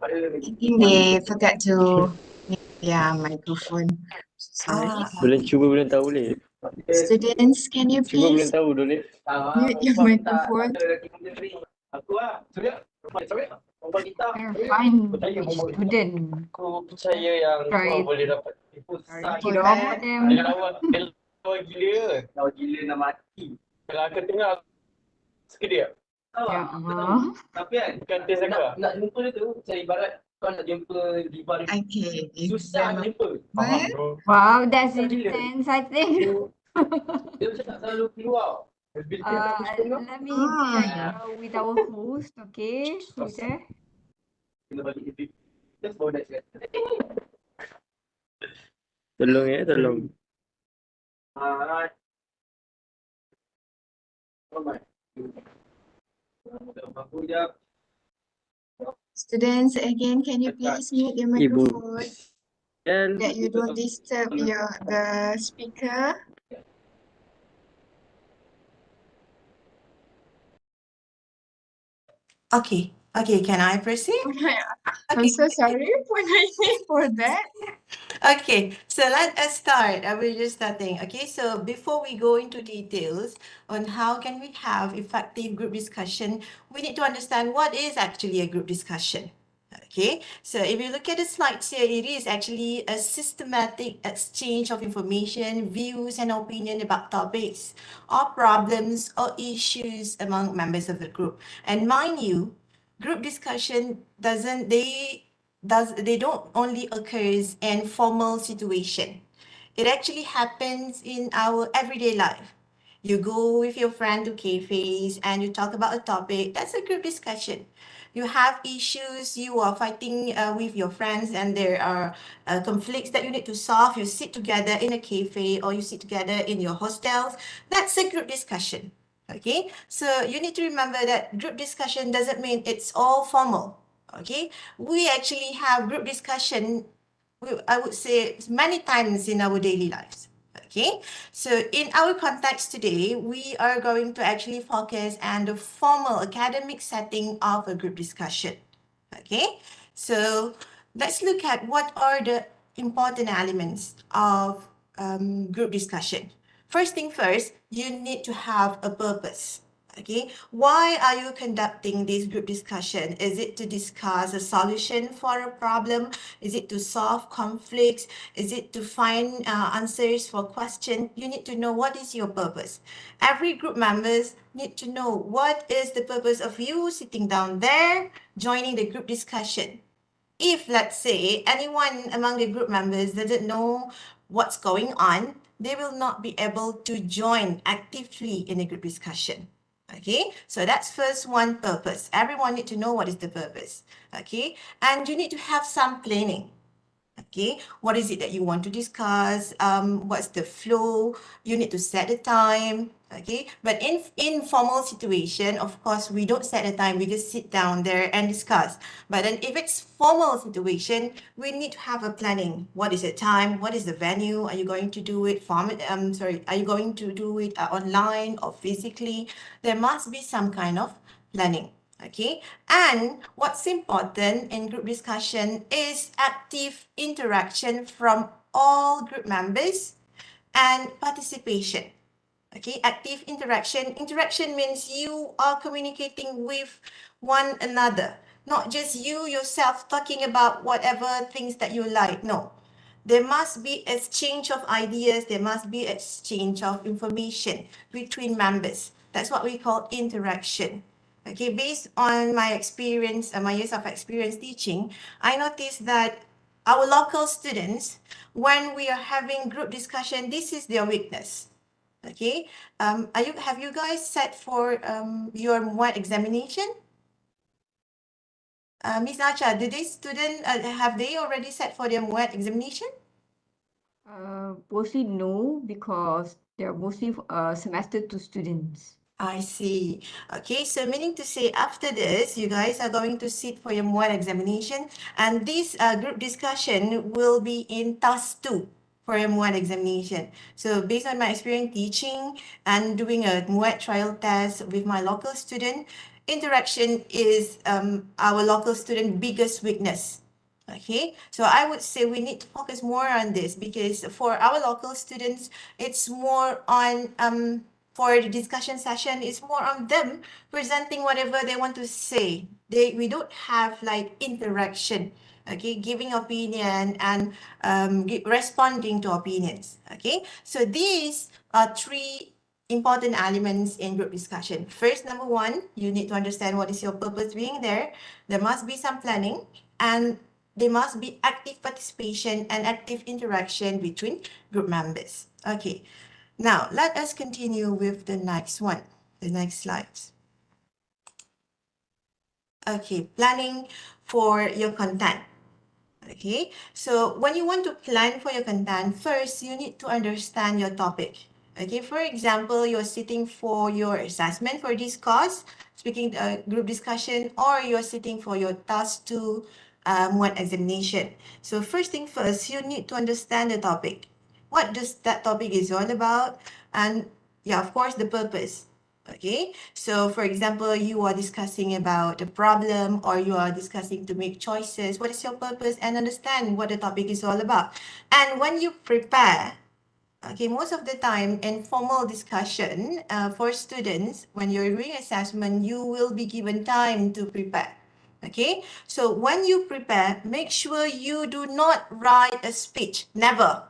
I think they forgot to mute their microphone. Sorry. Belum cuba, belum tahu boleh. Students, can you Cuba belum please tahu boleh. mute your microphone? Find which student. Aku percaya yang Try kau boleh dapat. to For robot that, them. Dia lawa gila. Lawa gila nak mati. Kalau aku tengok, suka dia. Ya, Tapi kan, bukan test aku lah. Nak jumpa dia tu, saya ibarat kau nak jumpa di bar dia. okay. Susah nak jumpa. What? Bro. wow, that's intense, I think. Dia macam tak selalu keluar. Let me check with our host, okay? Who's there? Tolong ya, tolong. Students, again, can you please mute your Ibu. microphone that you don't disturb the speaker? Okay, can I proceed? I'm so sorry for that. Okay, so let us start. We're just starting. Okay, so before we go into details on how can we have effective group discussion, we need to understand what is actually a group discussion. Okay, so if you look at the slides here, it is actually a systematic exchange of information, views, and opinion about topics or problems or issues among members of the group. And mind you, group discussion they don't only occurs in formal situation. It actually happens in our everyday life. You go with your friend to cafes and you talk about a topic. That's a group discussion. You have issues, you are fighting with your friends and there are conflicts that you need to solve. You sit together in a cafe or you sit together in your hostels. That's a group discussion. Okay, so you need to remember that group discussion doesn't mean it's all formal. Okay, we actually have group discussion, I would say, many times in our daily lives. Okay, so in our context today, we are going to actually focus on the formal academic setting of a group discussion. Okay, so let's look at what are the important elements of group discussion. First thing first, you need to have a purpose. Okay, why are you conducting this group discussion? Is it to discuss a solution for a problem? Is it to solve conflicts? Is it to find answers for questions? You need to know what is your purpose. Every group members need to know what is the purpose of you sitting down there joining the group discussion. If, let's say, anyone among the group members doesn't know what's going on, they will not be able to join actively in a group discussion. Okay, so that's first one, purpose. Everyone need to know what is the purpose. Okay, and you need to have some planning. Okay, what is it that you want to discuss? What's the flow? You need to set the time. Okay, but in informal situation, of course, we don't set a time. We just sit down there and discuss. But then if it's formal situation, we need to have a planning. What is the time? What is the venue? Are you going to do it are you going to do it online or physically? There must be some kind of planning. Okay, and what's important in group discussion is active interaction from all group members and participation. Okay, active interaction. Interaction means you are communicating with one another, not just you yourself talking about whatever things that you like. No, there must be exchange of ideas. There must be exchange of information between members. That's what we call interaction. Okay, based on my experience, my years of experience teaching, I noticed that our local students, when we are having group discussion, this is their weakness. Okay, have you guys set for your MWAT examination? Miss Acha, did this student, have they already set for their MWAT examination? Mostly no, because they're mostly semester 2 students. I see. Okay, so meaning to say after this, you guys are going to sit for your MWAT examination, and this group discussion will be in task 2 for your MWAT examination. So based on my experience teaching and doing a MWAT trial test with my local student, interaction is our local student biggest weakness. Okay, so I would say we need to focus more on this, because for our local students, it's more on for the discussion session, it's more on them presenting whatever they want to say. We don't have like interaction, okay, giving opinion and responding to opinions. Okay, so these are three important elements in group discussion. First, number one, you need to understand what is your purpose being there. There must be some planning, and there must be active participation and active interaction between group members. Okay, now let us continue with the next one, the next slides. Okay, planning for your content. Okay, so when you want to plan for your content, first you need to understand your topic. Okay, for example, you're sitting for your assessment for this course, speaking group discussion, or you're sitting for your task 2 one examination. So first thing first, you need to understand the topic. What does that topic is all about? And yeah, of course, the purpose. Okay, so for example, you are discussing about a problem, or you are discussing to make choices. What is your purpose? And understand what the topic is all about. And when you prepare, okay, most of the time in formal discussion for students, when you're doing assessment, you will be given time to prepare. Okay, so when you prepare, make sure you do not write a speech. Never.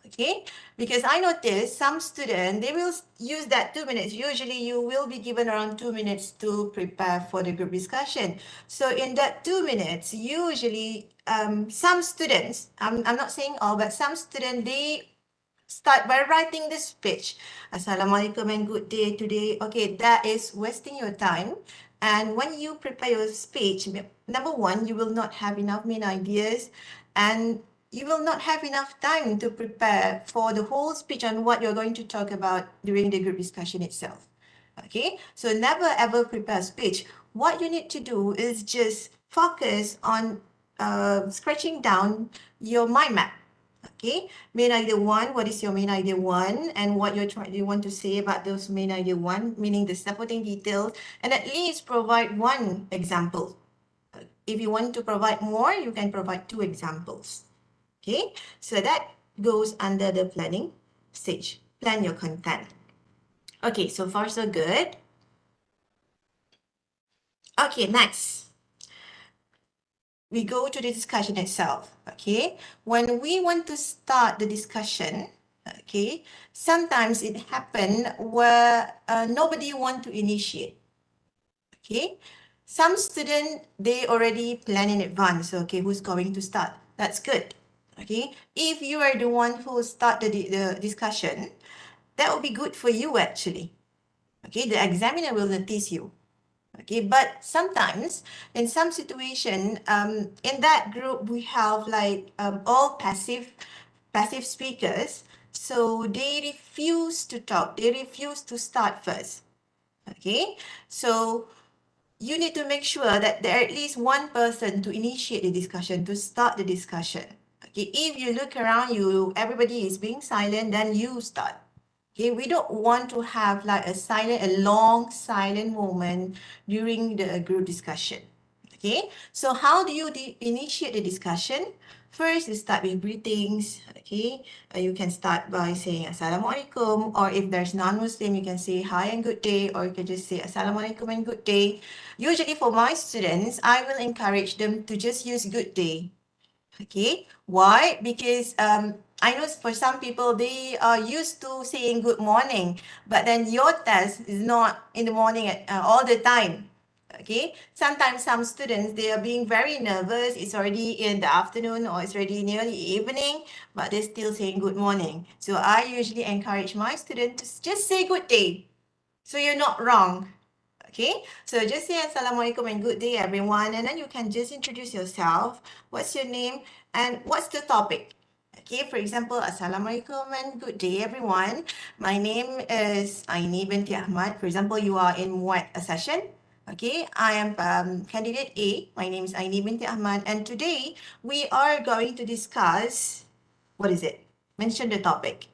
Okay, because I noticed some students, they will use that 2 minutes. Usually you will be given around 2 minutes to prepare for the group discussion. So in that 2 minutes, usually some students, I'm not saying all, but some students, they start by writing the speech. Assalamualaikum and good day today. Okay, that is wasting your time. And when you prepare your speech, number one, you will not have enough main ideas, and you will not have enough time to prepare for the whole speech on what you're going to talk about during the group discussion itself. Okay, so never ever prepare a speech. What you need to do is just focus on scratching down your mind map. Okay, main idea 1, what is your main idea 1, and what you want to say about those main idea 1, meaning the supporting details, and at least provide one example. If you want to provide more, you can provide 2 examples. Okay, so that goes under the planning stage. Plan your content. Okay, so far so good. Okay, next. We go to the discussion itself. Okay, when we want to start the discussion, okay, sometimes it happen where nobody want to initiate. Okay, some student, they already plan in advance. Okay, who's going to start? That's good. Okay, if you are the one who start the discussion, that will be good for you actually. Okay, the examiner will notice you. Okay, but sometimes in some situation, in that group we have like all passive speakers, so they refuse to talk, they refuse to start first. Okay, so you need to make sure that there are at least one person to initiate the discussion, to start the discussion. Okay, if you look around you, everybody is being silent, then you start. Okay, we don't want to have like a long silent moment during the group discussion. Okay, so how do you initiate the discussion? First, you start with greetings. Okay, you can start by saying Assalamualaikum, or if there's non-Muslim, you can say hi and good day, or you can just say Assalamualaikum and good day. Usually for my students, I will encourage them to just use good day. Okay, why? Because I know for some people, they are used to saying good morning, but then your test is not in the morning all the time. Okay, sometimes some students, they are being very nervous. It's already in the afternoon or it's already nearly evening, but they're still saying good morning. So I usually encourage my students to just say good day. So you're not wrong. Okay, so just say Assalamualaikum and good day everyone, and then you can just introduce yourself. What's your name and what's the topic? Okay, for example, Assalamualaikum and good day everyone. My name is Aini binti Ahmad. For example, you are in what a session? Okay, I am candidate A. My name is Aini binti Ahmad, and today we are going to discuss, what is it? Mention the topic.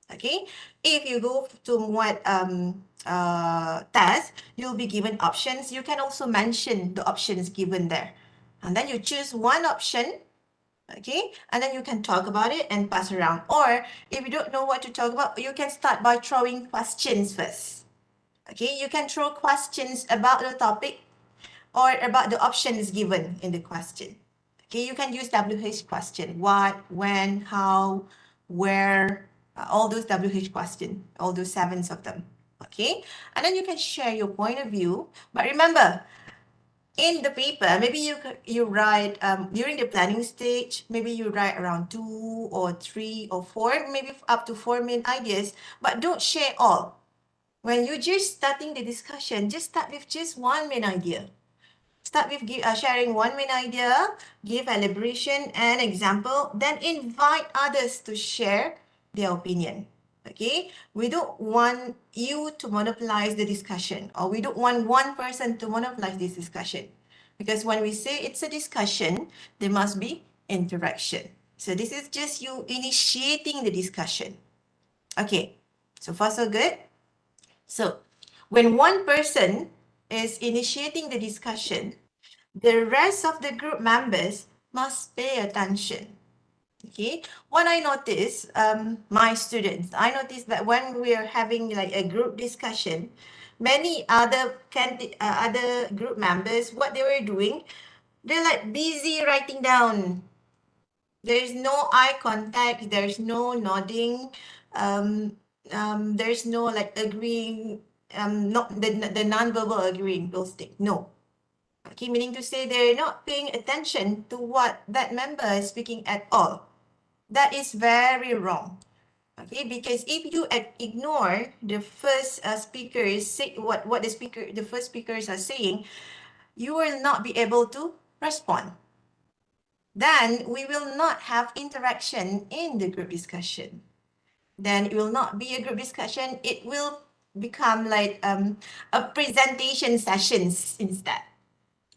Okay, if you go to what task, you'll be given options. You can also mention the options given there. And then you choose one option, okay? And then you can talk about it and pass around. Or if you don't know what to talk about, you can start by throwing questions first. Okay, you can throw questions about the topic or about the options given in the question. Okay, you can use WH question. What, when, how, where, all those WH question, all those 7 of them. Okay, and then you can share your point of view. But remember, in the paper, maybe you write during the planning stage, maybe you write around 2 or 3 or 4, maybe up to 4 main ideas, but don't share all. When you're just starting the discussion, just start with just one main idea. Start with sharing one main idea, give elaboration and example, then invite others to share their opinion. Okay, we don't want you to monopolize the discussion, or we don't want one person to monopolize this discussion. Because when we say it's a discussion, there must be interaction. So this is just you initiating the discussion. Okay, so far so good. So when one person is initiating the discussion, the rest of the group members must pay attention. Okay, what I noticed, my students, I noticed that when we are having like a group discussion, many other group members, what they were doing, they're like busy writing down. There's no eye contact, there's no nodding, there's no like agreeing, not the non-verbal agreeing, those things. No. Okay, meaning to say they're not paying attention to what that member is speaking at all. That is very wrong. Okay, because if you ignore the first speakers say what the first speakers are saying, you will not be able to respond. Then we will not have interaction in the group discussion. Then it will not be a group discussion. It will become like a presentation sessions instead.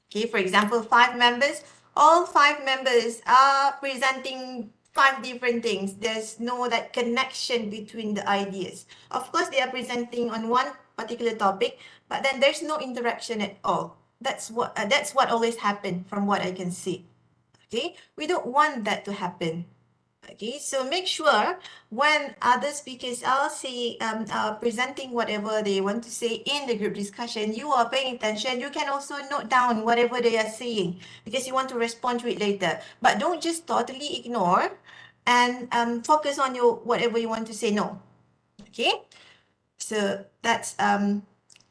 Okay, for example, 5 members, all 5 members are presenting 5 different things. There's no that connection between the ideas. Of course, they are presenting on one particular topic, but then there's no interaction at all. That's what always happens from what I can see. Okay, we don't want that to happen. Okay, so make sure when other speakers are presenting whatever they want to say in the group discussion, you are paying attention. You can also note down whatever they are saying because you want to respond to it later. But don't just totally ignore and focus on your whatever you want to say. No. Okay, so that's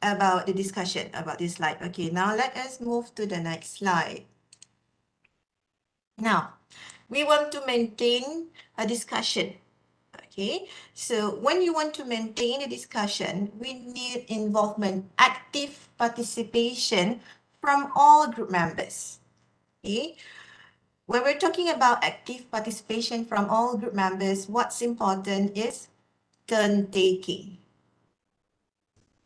about the discussion about this slide. Okay, now let us move to the next slide. Now, we want to maintain a discussion. Okay, so when you want to maintain a discussion, we need involvement, active participation from all group members. Okay, when we're talking about active participation from all group members, what's important is turn taking.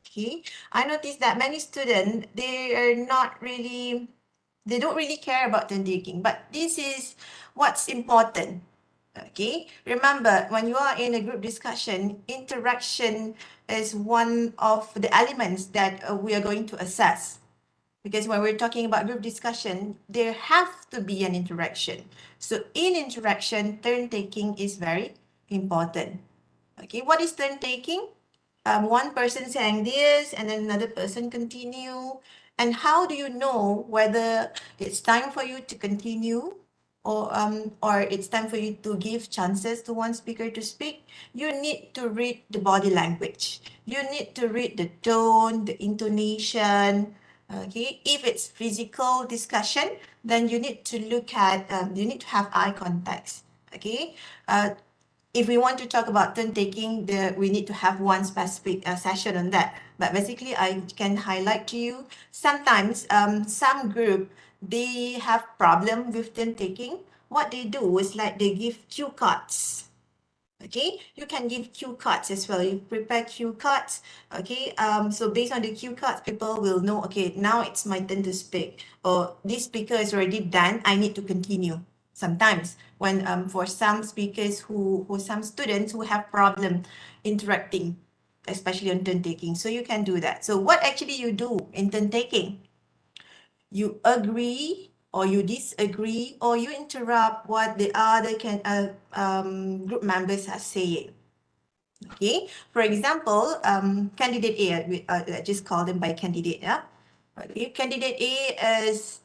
Okay, I noticed that many students, they don't really care about turn taking, but this is what's important. Okay, remember when you are in a group discussion, interaction is one of the elements that we are going to assess. Because when we're talking about group discussion, there have to be an interaction. So in interaction, turn taking is very important. Okay, what is turn taking? One person saying this and then another person continue. And how do you know whether it's time for you to continue or it's time for you to give chances to one speaker to speak? You need to read the body language. You need to read the tone, the intonation. Okay, if it's physical discussion, then you need to look at, you need to have eye contacts. Okay, if we want to talk about turn taking, we need to have one specific session on that. But basically, I can highlight to you, sometimes some group, they have problem with turn taking. What they do is like they give cue cards. Okay, you can give cue cards as well. You prepare cue cards. Okay, so based on the cue cards, people will know, okay, now it's my turn to speak. Or this speaker is already done, I need to continue. Sometimes when for some speakers some students who have problem interacting, especially on turn taking. So you can do that. So what actually you do in turn taking? You agree or you disagree or you interrupt what the other group members are saying. Okay, for example, candidate A, let's just call them by candidate. Yeah. Okay, candidate A is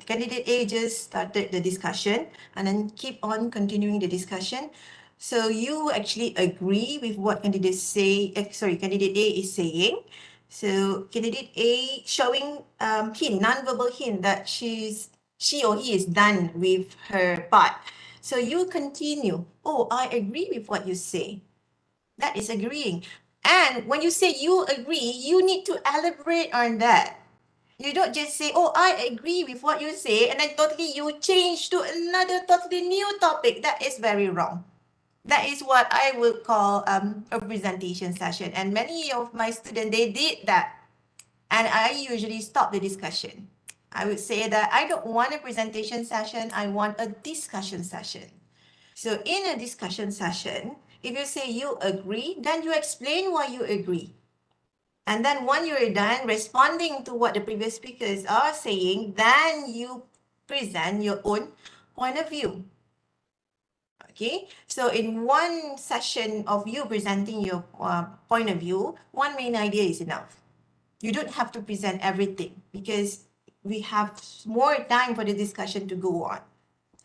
candidate A just started the discussion and then keep on continuing the discussion. So you actually agree with what candidate A is saying. So candidate A showing non-verbal hint that she or he is done with her part. So you continue. Oh, I agree with what you say. That is agreeing. And when you say you agree, you need to elaborate on that. You don't just say, oh, I agree with what you say, and then totally you change to another totally new topic. That is very wrong. That is what I would call a presentation session. And many of my students, they did that. And I usually stop the discussion. I would say that I don't want a presentation session. I want a discussion session. So in a discussion session, if you say you agree, then you explain why you agree. And then when you're done responding to what the previous speakers are saying, then you present your own point of view. Okay, so in one session of you presenting your point of view, one main idea is enough. You don't have to present everything because we have more time for the discussion to go on.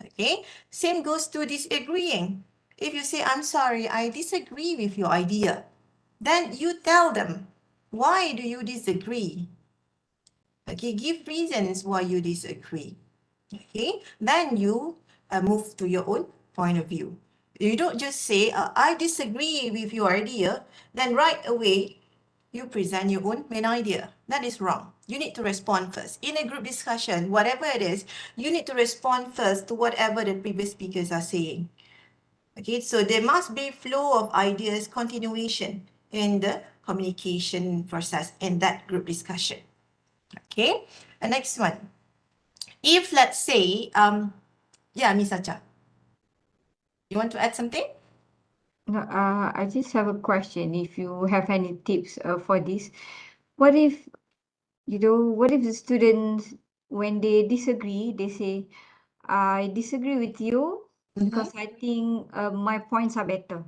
Okay, same goes to disagreeing. If you say, I'm sorry, I disagree with your idea, then you tell them, why do you disagree? Okay, give reasons why you disagree. Okay, then you move to your own point of view. You don't just say, I disagree with your idea, then right away, you present your own main idea. That is wrong. You need to respond first. In a group discussion, whatever it is, you need to respond first to whatever the previous speakers are saying. Okay, so there must be flow of ideas, continuation in the communication process in that group discussion. Okay, the next one. If let's say, yeah, Miss Acha, you want to add something? No, I just have a question. If you have any tips for this, what if, what if the students, when they disagree, they say, I disagree with you because I think my points are better.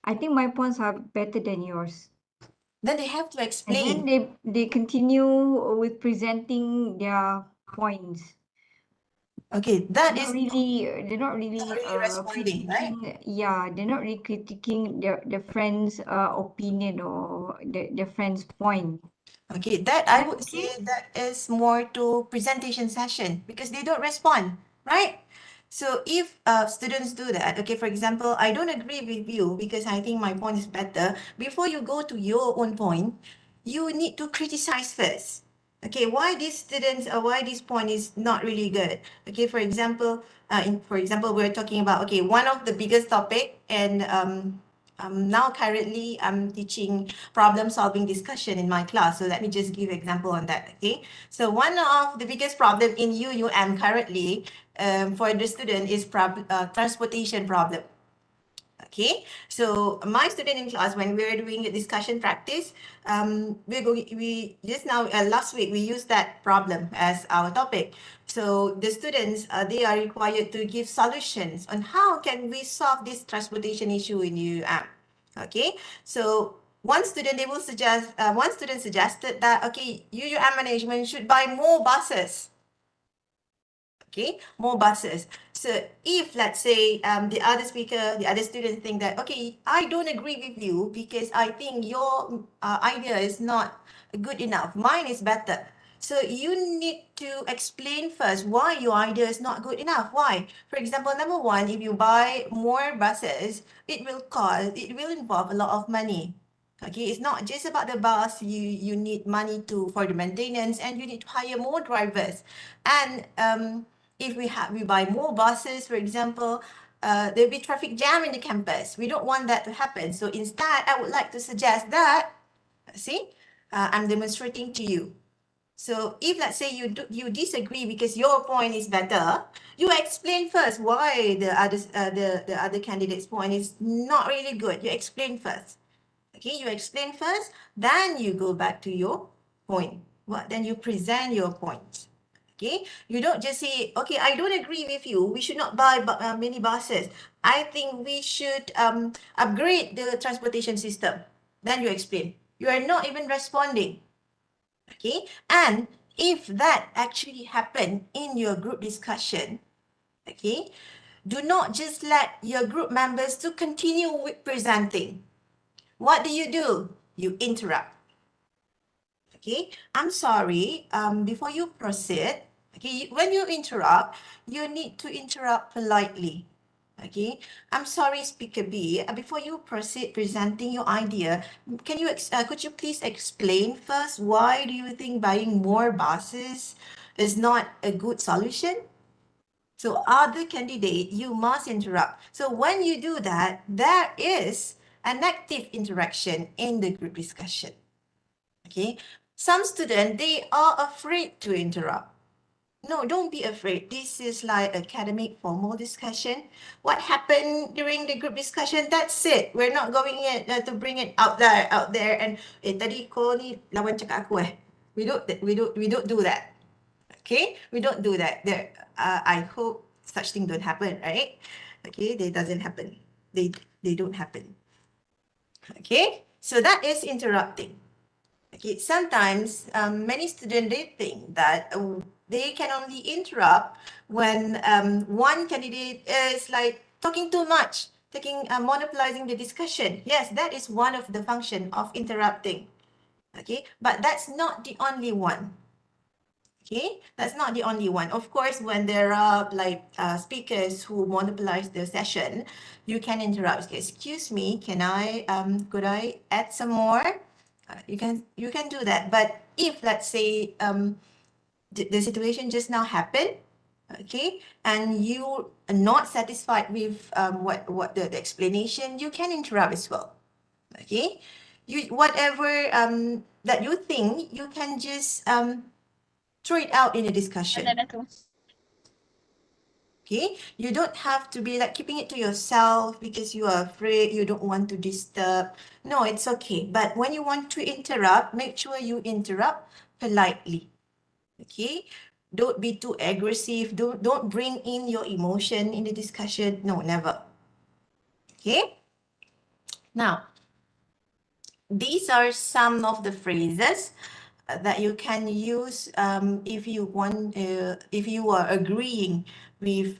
I think my points are better than yours. Then they have to And explain. then they continue with presenting their points. Okay, They're not really responding, right? critiquing. Yeah, they're not really critiquing their friend's opinion or their friend's point. Okay, that I would say that is more to presentation session because they don't respond, right? So if students do that, okay, for example, I don't agree with you because I think my point is better. Before you go to your own point, you need to criticize first. Okay, why these students or why this point is not really good. Okay, for example, we're talking about, okay, one of the biggest topic and now currently I'm teaching problem solving discussion in my class. So let me just give example on that. Okay. So one of the biggest problem in UUM currently for the student is transportation problem. Okay, so my student in class, when we're doing a discussion practice, we just now last week we used that problem as our topic. So the students they are required to give solutions on how can we solve this transportation issue in UUM. Okay, so one student suggested that okay, UUM management should buy more buses. Okay, more buses. So if let's say the other students think that, okay, I don't agree with you because I think your idea is not good enough. Mine is better. So you need to explain first why your idea is not good enough. Why? For example, number one, if you buy more buses, it will involve a lot of money. Okay, it's not just about the bus. You need money for the maintenance, and you need to hire more drivers. And if we buy more buses, for example, there'll be traffic jam in the campus. We don't want that to happen. So instead, I would like to suggest that, see, I'm demonstrating to you. So if let's say you disagree because your point is better, you explain first why the other candidate's point is not really good. You explain first. Okay, you explain first, then you go back to your point. Then you present your point. Okay, you don't just say, okay, I don't agree with you. We should not buy mini buses. I think we should upgrade the transportation system. Then you explain. You are not even responding. Okay, and if that actually happened in your group discussion, okay, do not just let your group members to continue with presenting. What do? You interrupt. Okay, I'm sorry, before you proceed, okay, when you interrupt, you need to interrupt politely. Okay, I'm sorry, Speaker B, before you proceed presenting your idea, could you please explain first why do you think buying more buses is not a good solution? So other candidate, you must interrupt. So when you do that, there is an active interaction in the group discussion. Okay, some students, they are afraid to interrupt. No, don't be afraid. This is like academic formal discussion. What happened during the group discussion, that's it. We're not going to bring it out there and tadi kau ni lawan cakap aku We don't do that. Okay, we don't do that. I hope such thing don't happen, right? Okay, they doesn't happen. They don't happen. Okay, so that is interrupting. Okay, sometimes many students, they think that they can only interrupt when one candidate is like talking too much, monopolizing the discussion. Yes, that is one of the function of interrupting. Okay, but that's not the only one. Okay, that's not the only one. Of course, when there are like speakers who monopolize the session, you can interrupt. Okay, excuse me, could I add some more? You can do that. But if let's say the situation just now happened, okay, and you are not satisfied with what the explanation, you can interrupt as well. Okay, whatever that you think, you can just throw it out in a discussion. Okay, you don't have to be like keeping it to yourself because you are afraid, you don't want to disturb. No, it's okay. But when you want to interrupt, make sure you interrupt politely. Okay, don't be too aggressive. Don't bring in your emotion in the discussion. No, never. Okay, now these are some of the phrases that you can use if you are agreeing with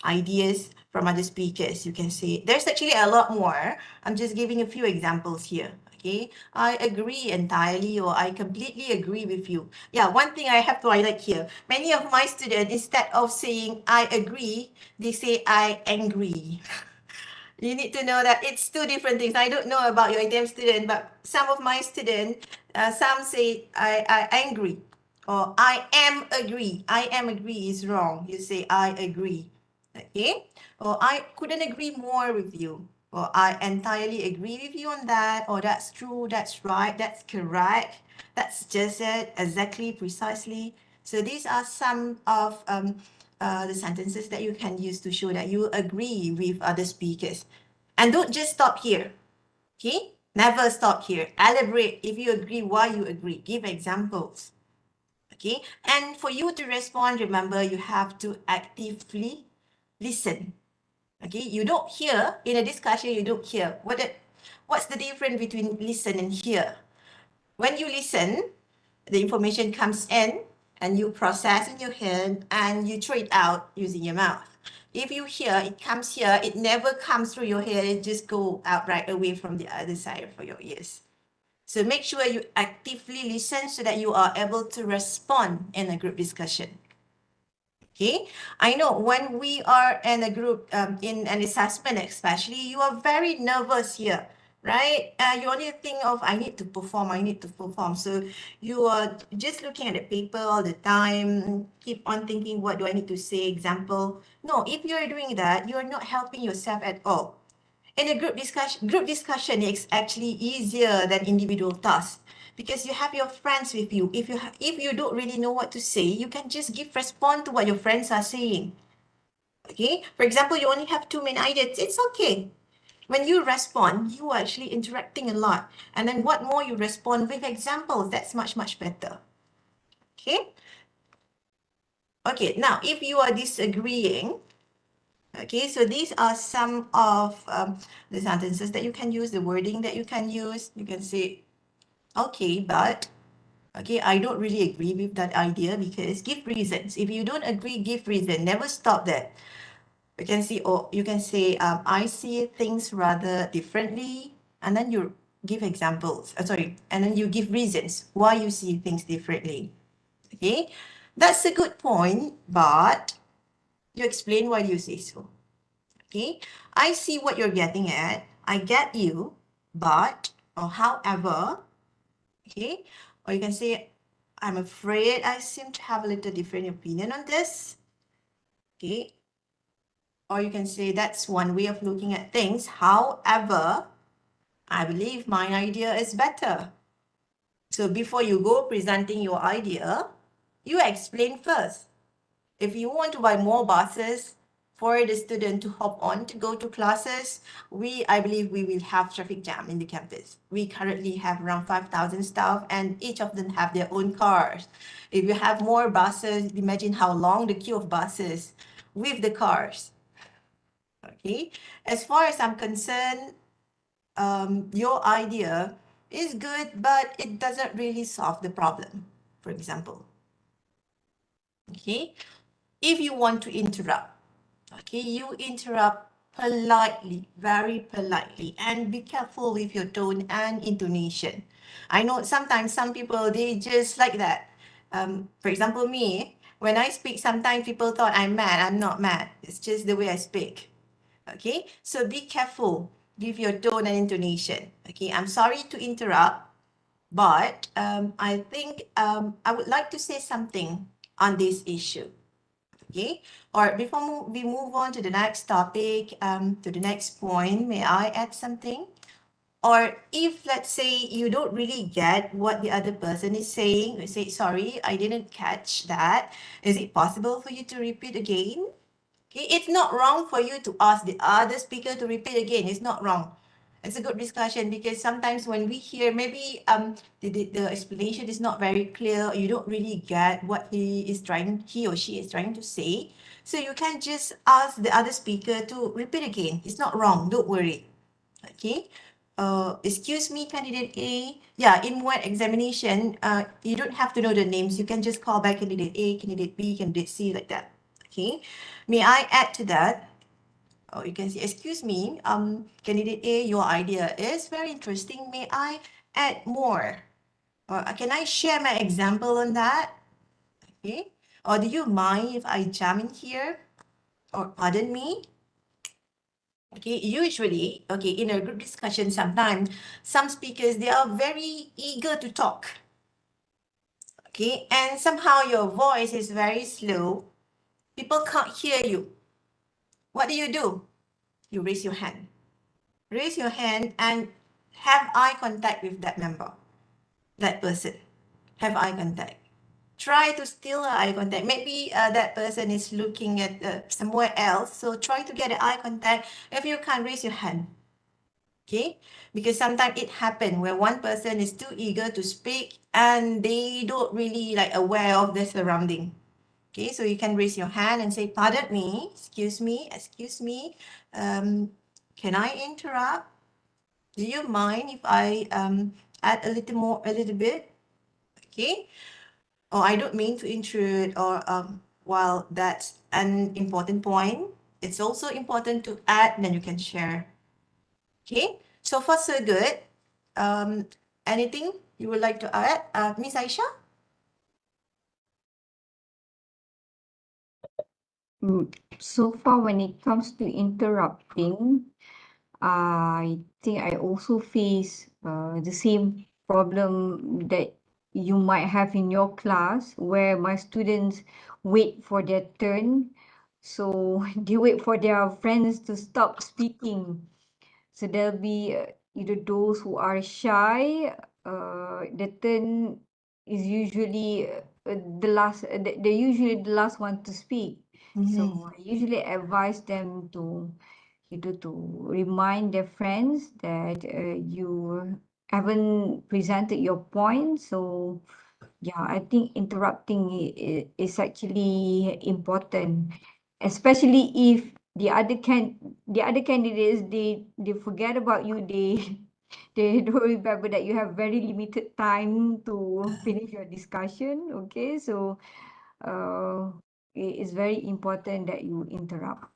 ideas from other speakers. You can say, there's actually a lot more. I'm just giving a few examples here. Okay, I agree entirely, or I completely agree with you. Yeah, one thing I have to highlight here. Many of my students, instead of saying I agree, they say I angry. You need to know that it's two different things. I don't know about your exam student, but some of my students, some say I angry, or I am agree. I am agree is wrong. You say I agree, okay? Or I couldn't agree more with you, or I entirely agree with you on that, or that's true, that's right, that's correct, that's just it, exactly, precisely. So these are some of the sentences that you can use to show that you agree with other speakers. And don't just stop here, okay? Never stop here. Elaborate if you agree, why you agree. Give examples, okay? And for you to respond, remember, you have to actively listen, okay? You don't hear, in a discussion, you don't hear. What's the difference between listen and hear? When you listen, the information comes in and you process in your head and you throw it out using your mouth. If you hear, it comes here, it never comes through your head, it just go out right away from the other side of your ears. So make sure you actively listen so that you are able to respond in a group discussion. Okay, I know when we are in a group, in an assessment especially, you are very nervous here, right? You only think of, I need to perform. So you are just looking at the paper all the time, keep on thinking, what do I need to say, example. No, if you're doing that, you're not helping yourself at all. In a group discussion is actually easier than individual tasks because you have your friends with you. If you don't really know what to say, you can just respond to what your friends are saying. Okay, for example, you only have 2 main ideas, it's okay. When you respond, you are actually interacting a lot. And then what more you respond with examples, that's much, much better. Okay. Okay, now if you are disagreeing, okay, so these are some of the sentences that you can use, the wording that you can use. You can say, okay, but, okay, I don't really agree with that idea because give reasons. If you don't agree, give reason. Never stop there. You can see, or you can say, I see things rather differently, and then you give examples. And then you give reasons why you see things differently. Okay, that's a good point, but you explain why you say so. Okay, I see what you're getting at. I get you, but, or however, okay, or you can say, I'm afraid I seem to have a little different opinion on this. Okay, or you can say that's one way of looking at things. However, I believe my idea is better. So before you go presenting your idea, you explain first. If you want to buy more buses for the student to hop on to go to classes, I believe we will have traffic jam in the campus. We currently have around 5,000 staff and each of them have their own cars. If you have more buses, imagine how long the queue of buses with the cars. Okay, as far as I'm concerned, your idea is good, but it doesn't really solve the problem, for example. Okay, if you want to interrupt, okay, you interrupt politely, very politely, and be careful with your tone and intonation. I know sometimes some people, they just like that. For example, me, when I speak, sometimes people thought I'm mad. I'm not mad. It's just the way I speak. Okay, so be careful with your tone and intonation. Okay, I'm sorry to interrupt, but I think I would like to say something on this issue. Okay, or before we move on to the next topic, to the next point, may I add something? Or if, let's say, you don't really get what the other person is saying, you say, sorry, I didn't catch that. Is it possible for you to repeat again? Okay, it's not wrong for you to ask the other speaker to repeat again. It's not wrong. It's a good discussion because sometimes when we hear maybe the explanation is not very clear, you don't really get what he or she is trying to say. So you can just ask the other speaker to repeat again. It's not wrong. Don't worry. Okay. Excuse me, candidate A. Yeah, in one examination, you don't have to know the names. You can just call back candidate A, candidate B, candidate C, like that. Okay. May I add to that? Or you can say, excuse me, candidate A, your idea is very interesting. May I add more? Or can I share my example on that? Okay. Or do you mind if I jump in here? Or pardon me? Okay, usually, okay, in a group discussion, sometimes some speakers, they are very eager to talk. Okay, and somehow your voice is very slow. People can't hear you. What do? You raise your hand. Raise your hand and have eye contact with that member, that person. Have eye contact. Try to steal eye contact. Maybe that person is looking at somewhere else. So try to get eye contact. If you can't, raise your hand. Okay, because sometimes it happens where one person is too eager to speak and they don't really like aware of their surrounding. Okay, so you can raise your hand and say, pardon me, excuse me, can I interrupt? Do you mind if I add a little bit? Okay, or I don't mean to intrude, or while that's an important point, it's also important to add, then you can share. Okay, so far so good. Anything you would like to add, Miss Aisha? So far, when it comes to interrupting, I think I also face the same problem that you might have in your class, where my students wait for their turn. So they wait for their friends to stop speaking. So there'll be either those who are shy the turn is usually they're usually the last one to speak. So I usually advise them to to remind their friends that you haven't presented your point. So yeah, I think interrupting is actually important, especially if the other candidates they forget about you. They don't remember that you have very limited time to finish your discussion. Okay, so it is very important that you interrupt.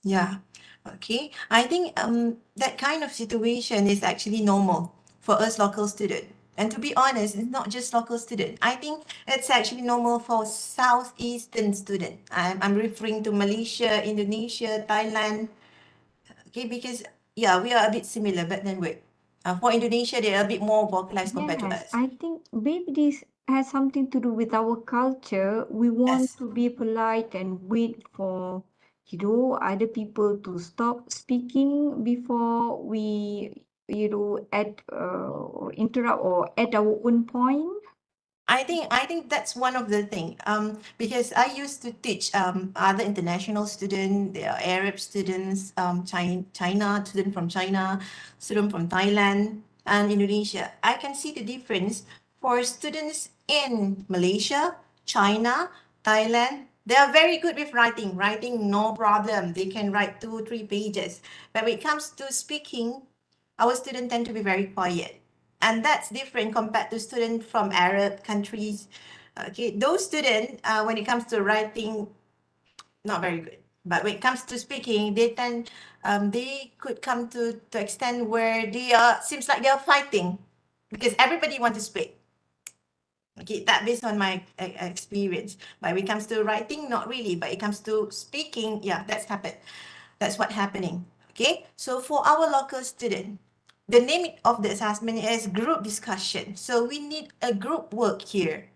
Yeah, okay. I think that kind of situation is actually normal for us local student. And to be honest, it's not just local student. I think it's actually normal for Southeastern student. I'm referring to Malaysia, Indonesia, Thailand. Okay, because yeah, we are a bit similar, but then wait. For Indonesia, they are a bit more vocalized compared to Yes, us. I think maybe this has something to do with our culture. We want Yes. to be polite and wait for, other people to stop speaking before we, add or interrupt or add our own point. I think that's one of the thing. Because I used to teach other international students, there are Arab students, China student from China, student from Thailand and Indonesia. I can see the difference for students in Malaysia, China, Thailand. They are very good with writing. Writing, no problem. They can write 2 3 pages. But when it comes to speaking, our students tend to be very quiet. And that's different compared to students from Arab countries. Okay, those students, when it comes to writing, not very good. But when it comes to speaking, they could come to extent where they are, seems like they are fighting because everybody wants to speak. Okay, that based on my experience. But when it comes to writing, not really. But it comes to speaking, yeah, that's happened. That's what happening. Okay, so for our local student, the name of the assessment is group discussion. So we need a group work here.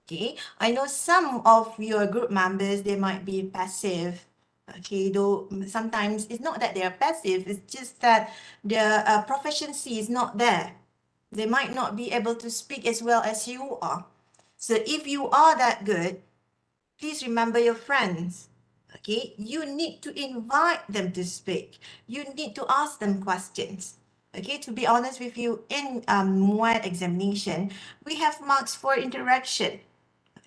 Okay, I know some of your group members, they might be passive. Okay, though sometimes it's not that they are passive, it's just that their proficiency is not there. They might not be able to speak as well as you are. So if you are that good, please remember your friends. Okay, you need to invite them to speak. You need to ask them questions. Okay, to be honest with you, in MUAT examination, we have marks for interaction.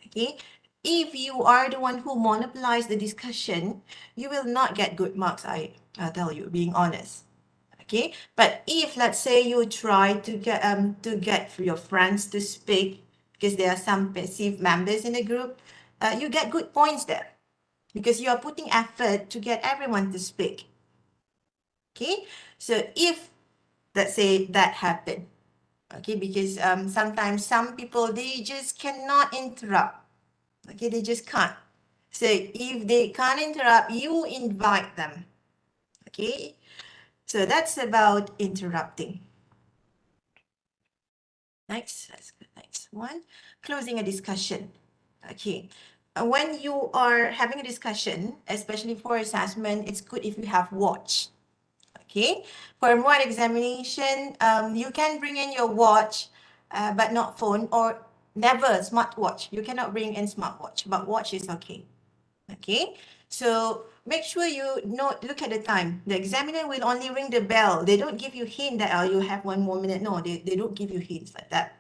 Okay, if you are the one who monopolize the discussion, you will not get good marks. I tell you, being honest. Okay, but if let's say you try to get your friends to speak, because there are some passive members in the group, you get good points there because you are putting effort to get everyone to speak. Okay, so if let's say that happened, okay, because sometimes some people, they just cannot interrupt. Okay, they just can't. So if they can't interrupt, you invite them. Okay, so that's about interrupting. Next, let's go next one. Closing a discussion. Okay. When you are having a discussion, especially for assessment, it's good if you have watch. Okay. For one examination, you can bring in your watch, but not phone, or never smartwatch. You cannot bring in smartwatch, but watch is okay. Okay. So make sure you look at the time. The examiner will only ring the bell. They don't give you hint that, oh, you have 1 more minute. No, they don't give you hints like that.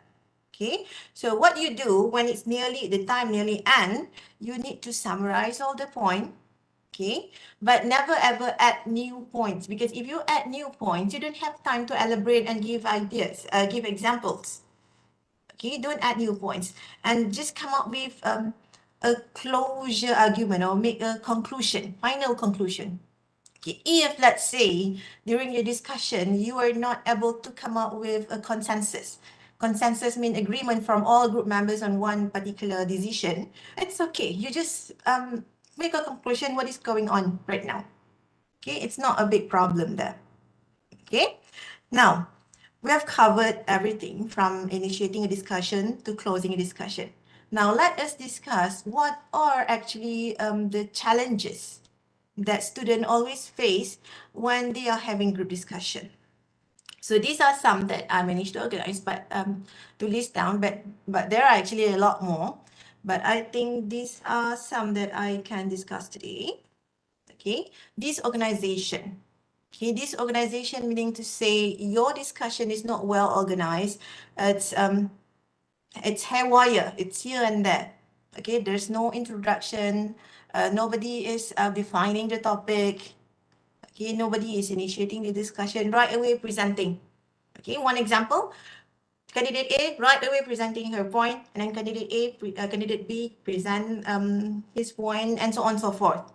Okay, so what you do when it's nearly the time nearly end, you need to summarize all the point. Okay, but never ever add new points, because if you add new points, you don't have time to elaborate and give ideas, give examples. Okay, don't add new points and just come up with a closure argument or make a conclusion, final conclusion. Okay, if let's say during your discussion you are not able to come up with a consensus. Consensus means agreement from all group members on one particular decision. It's okay. You just make a conclusion what is going on right now. Okay, it's not a big problem there. Okay, now we have covered everything from initiating a discussion to closing a discussion. Now let us discuss what are actually the challenges that students always face when they are having group discussion. So these are some that I managed to organize, but to list down, but there are actually a lot more. But I think these are some that I can discuss today. Okay, disorganization. Okay, disorganization meaning to say your discussion is not well organized. It's haywire. It's here and there. Okay, there's no introduction. Nobody is defining the topic. Okay, nobody is initiating the discussion, right away presenting. Okay, one example, candidate A right away presenting her point, and then candidate B present his point, and so on and so forth.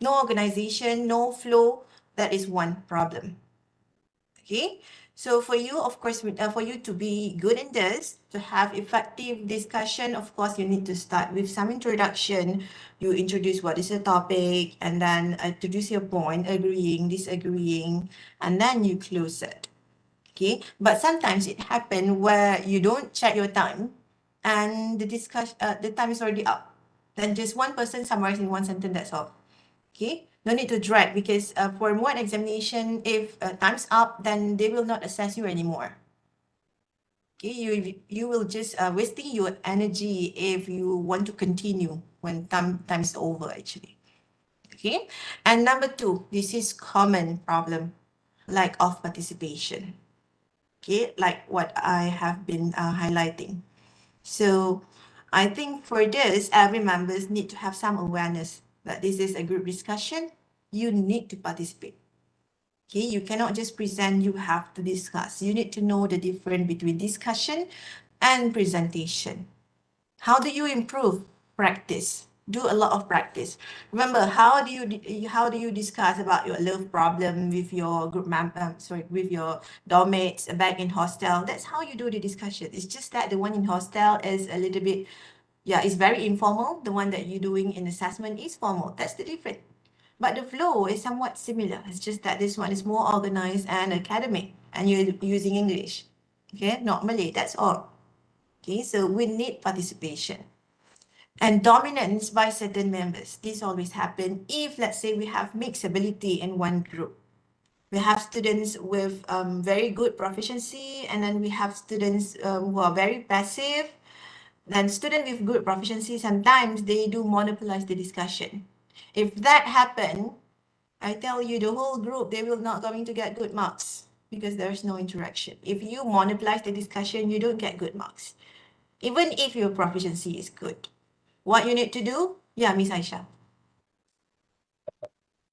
No organization, no flow. That is one problem. Okay, so for you, of course, for you to be good in this, to have effective discussion, of course, you need to start with some introduction. You introduce what is the topic, and then introduce your point, agreeing, disagreeing, and then you close it. Okay, but sometimes it happens where you don't check your time, and the time is already up. Then just one person summarize in one sentence, that's all. Okay, no need to drag, because for one examination, if time's up, then they will not assess you anymore. Okay, you will just wasting your energy if you want to continue when time's over actually. Okay, and number two, this is common problem, lack of participation. Okay, like what I have been highlighting. So I think for this, every members need to have some awareness that this is a group discussion. You need to participate. Okay, you cannot just present, you have to discuss. You need to know the difference between discussion and presentation. How do you improve? Practice. Do a lot of practice. Remember, how do you discuss about your love problem with your group with your dormmates back in hostel? That's how you do the discussion. It's just that the one in hostel is a little bit, yeah, it's very informal. The one that you're doing in assessment is formal. That's the difference. But the flow is somewhat similar. It's just that this one is more organized and academic, and you're using English. Okay, not Malay. That's all. Okay, so we need participation. And dominance by certain members. This always happen if, let's say, we have mixed ability in one group. We have students with very good proficiency, and then we have students who are very passive. Then students with good proficiency, sometimes they do monopolize the discussion. If that happen, I tell you, the whole group, they will not going to get good marks because there's no interaction. If you monopolize the discussion, you don't get good marks, even if your proficiency is good. What you need to do? Yeah, Miss Aisha.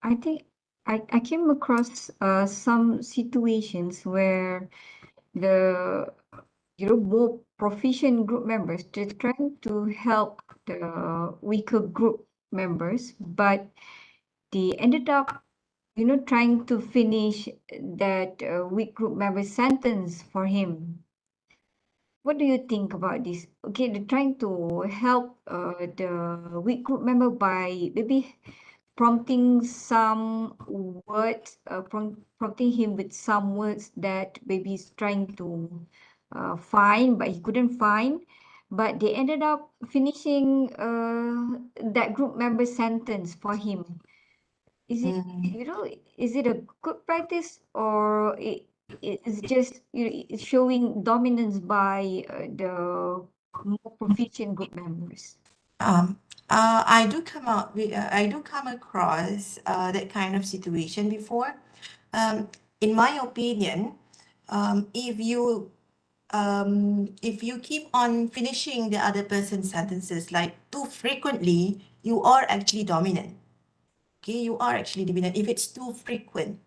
I think I came across some situations where the more proficient group members, they're trying to help the weaker group members, but they ended up trying to finish that weak group member sentence for him. What do you think about this? Okay, they're trying to help the weak group member by maybe prompting some words, prompting him with some words that maybe he's trying to find, but he couldn't find. But they ended up finishing that group member sentence for him. Is it, is it a good practice, or it's just it's showing dominance by the more proficient group members? I do come across that kind of situation before. In my opinion, if you keep on finishing the other person's sentences like too frequently, you are actually dominant. Okay, you are actually dominant if it's too frequent.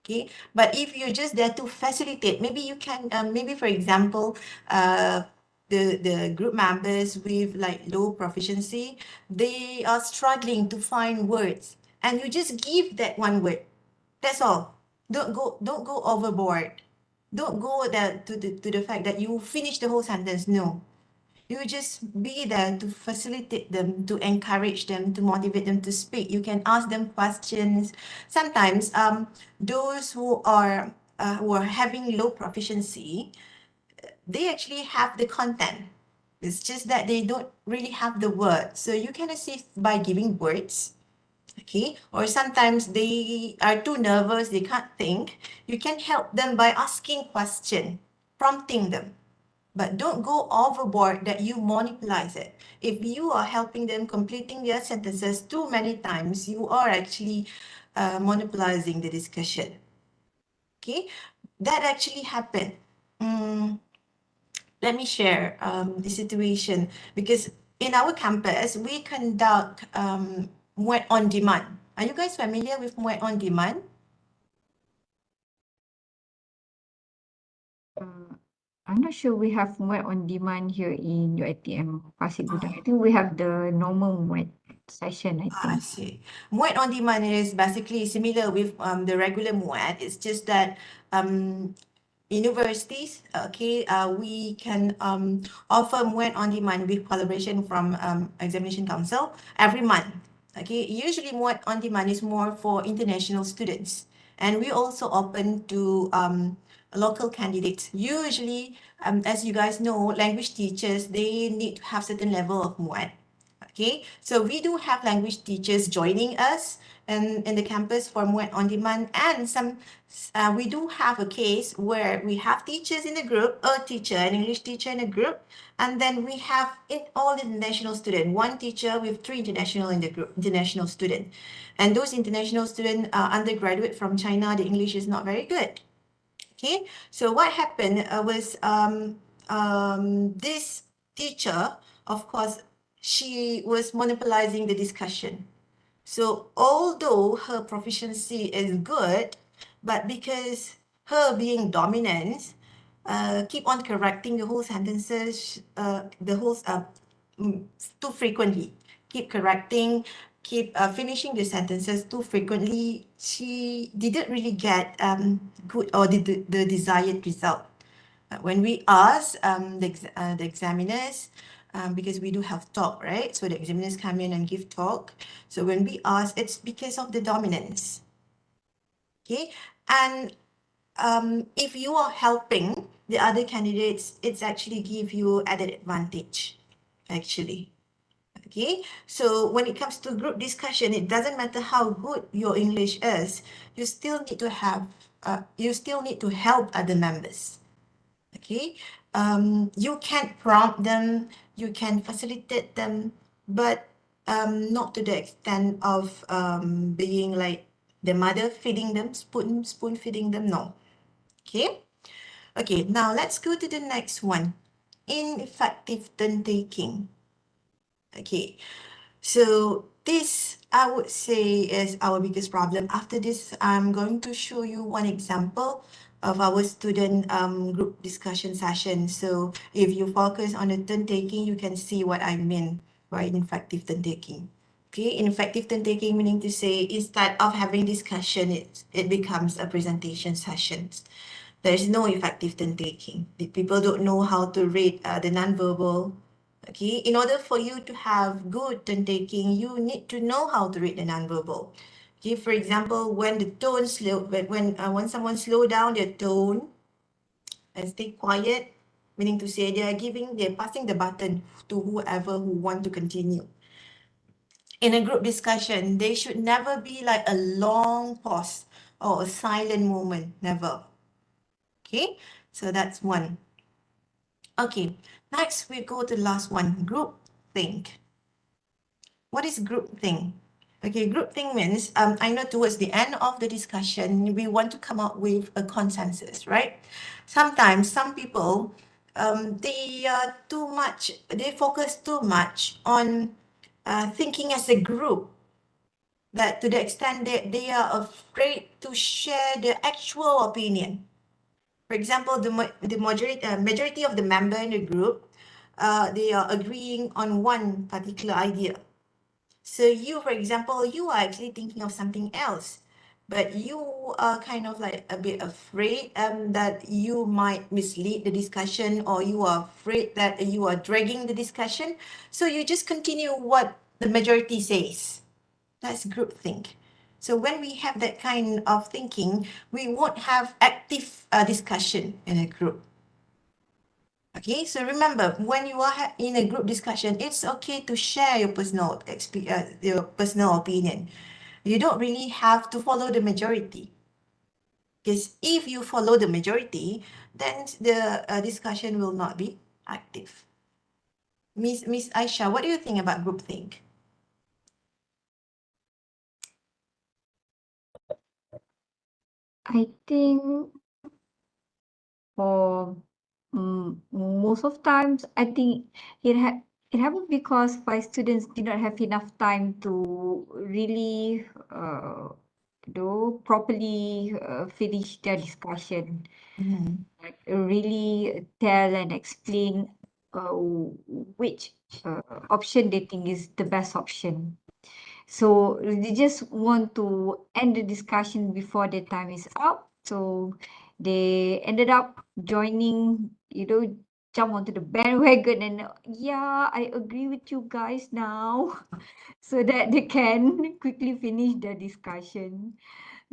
Okay, but if you're just there to facilitate, maybe you can, maybe for example, the group members with like low proficiency, they are struggling to find words, and you just give that one word. That's all. Don't go overboard. Don't go there to the fact that you finish the whole sentence. No, you just be there to facilitate them, to encourage them, to motivate them to speak. You can ask them questions. Sometimes those who are having low proficiency, they actually have the content. It's just that they don't really have the word. So you can assist by giving words. Okay, or sometimes they are too nervous, they can't think. You can help them by asking question, prompting them. But don't go overboard that you monopolize it. If you are helping them completing their sentences too many times, you are actually monopolizing the discussion. Okay, that actually happened. Let me share the situation, because in our campus, we conduct Muat on demand. Are you guys familiar with Muat on demand? I'm not sure we have Muat on demand here in UiTM Pasir Gudang. I think we have the normal Muat session, I I think. see. Muat on demand is basically similar with the regular Muat. It's just that universities, okay, we can offer Muat on demand with collaboration from Examination Council every month. Okay, usually Muat on demand is more for international students, and we also open to local candidates. Usually, as you guys know, language teachers, they need to have certain level of Muat. Okay, so we do have language teachers joining us in the campus for Muat on demand, and we do have a case where we have teachers in the group, a teacher, an English teacher in a group, and then we have all international students, one teacher with 3 international in the group, international student. And those international students are undergraduate from China, the English is not very good. Okay, so what happened was this teacher, of course, she was monopolizing the discussion. So although her proficiency is good, but because her being dominant, keep on correcting the whole sentences, too frequently, keep correcting, keep finishing the sentences too frequently, she didn't really get good or the desired result. When we ask the examiners, because we do have talk, right? So the examiners come in and give talk. So when we ask, it's because of the dominance. Okay, and if you are helping the other candidates, it's actually give you added advantage, actually. Okay, so when it comes to group discussion, it doesn't matter how good your English is, you still need to have, you still need to help other members. Okay, you can prompt them, you can facilitate them, but not to the extent of being like the mother feeding them, spoon feeding them, no. Okay, okay, now let's go to the next one. Ineffective turn taking. Okay, so this I would say is our biggest problem. After this, I'm going to show you one example of our student group discussion session. So if you focus on the turn taking, you can see what I mean by ineffective turn taking. Okay, ineffective turn taking meaning to say instead of having discussion, it becomes a presentation session. There is no effective turn taking. The people don't know how to read the non-verbal. Okay, in order for you to have good turn taking, you need to know how to read the non-verbal. Okay, for example, when the tone slow, when someone slow down their tone and stay quiet, meaning to say they're passing the button to whoever who want to continue. In a group discussion, there should never be like a long pause or a silent moment, never. Okay, so that's one. Okay, next we go to the last one, group think. What is group think? Okay, group think means, I know towards the end of the discussion, we want to come up with a consensus, right? Sometimes some people, they focus too much on thinking as a group, that to the extent that they are afraid to share the actual opinion. For example, the majority of the member in the group, they are agreeing on one particular idea. So you, for example, you are actually thinking of something else, but you are kind of like a bit afraid that you might mislead the discussion, or you are afraid that you are dragging the discussion. So you just continue what the majority says. That's groupthink. So when we have that kind of thinking, we won't have active discussion in a group. Okay, so remember, when you are in a group discussion, it's okay to share your personal opinion. You don't really have to follow the majority. Because if you follow the majority, then the discussion will not be active. Miss Aisha, what do you think about groupthink? I think for most of times, I think it happened because my students did not have enough time to really properly finish their discussion. Like really tell and explain which option they think is the best option. So they just want to end the discussion before the time is up. So they ended up joining, jump onto the bandwagon and yeah, I agree with you guys now, so that they can quickly finish the discussion.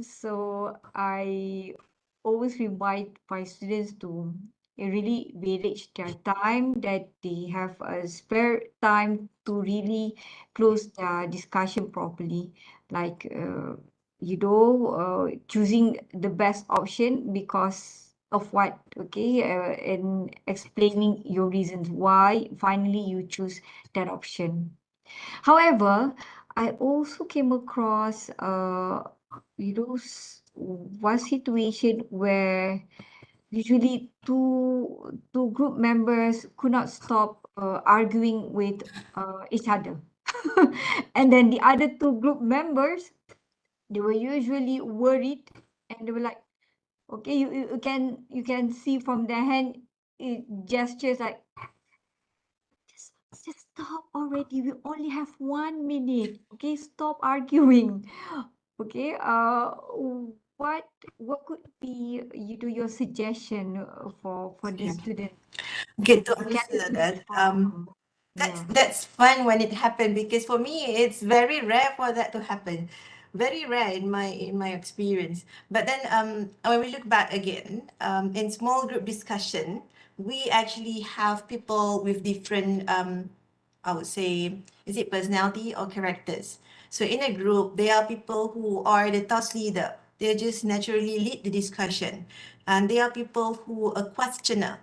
So I always remind my students to really manage their time, that they have a spare time to really close the discussion properly. Like, choosing the best option because of what, okay, and explaining your reasons why finally you choose that option. However, I also came across one situation where usually two group members could not stop arguing with each other. And then the other two group members, they were usually worried, and they were like, okay, you can see from their hand gestures like, just stop already. We only have 1 minute. Okay, stop arguing. Okay. What could be your suggestion for the Yeah. student Okay, to to get answer to this that, point? Yeah. that's fun when it happened, because for me it's very rare for that to happen. Very rare in my experience. But then when we look back again, in small group discussion, we actually have people with different I would say, is it personality or characters? So in a group, there are people who are the task leader. They just naturally lead the discussion. And there are people who are questioner,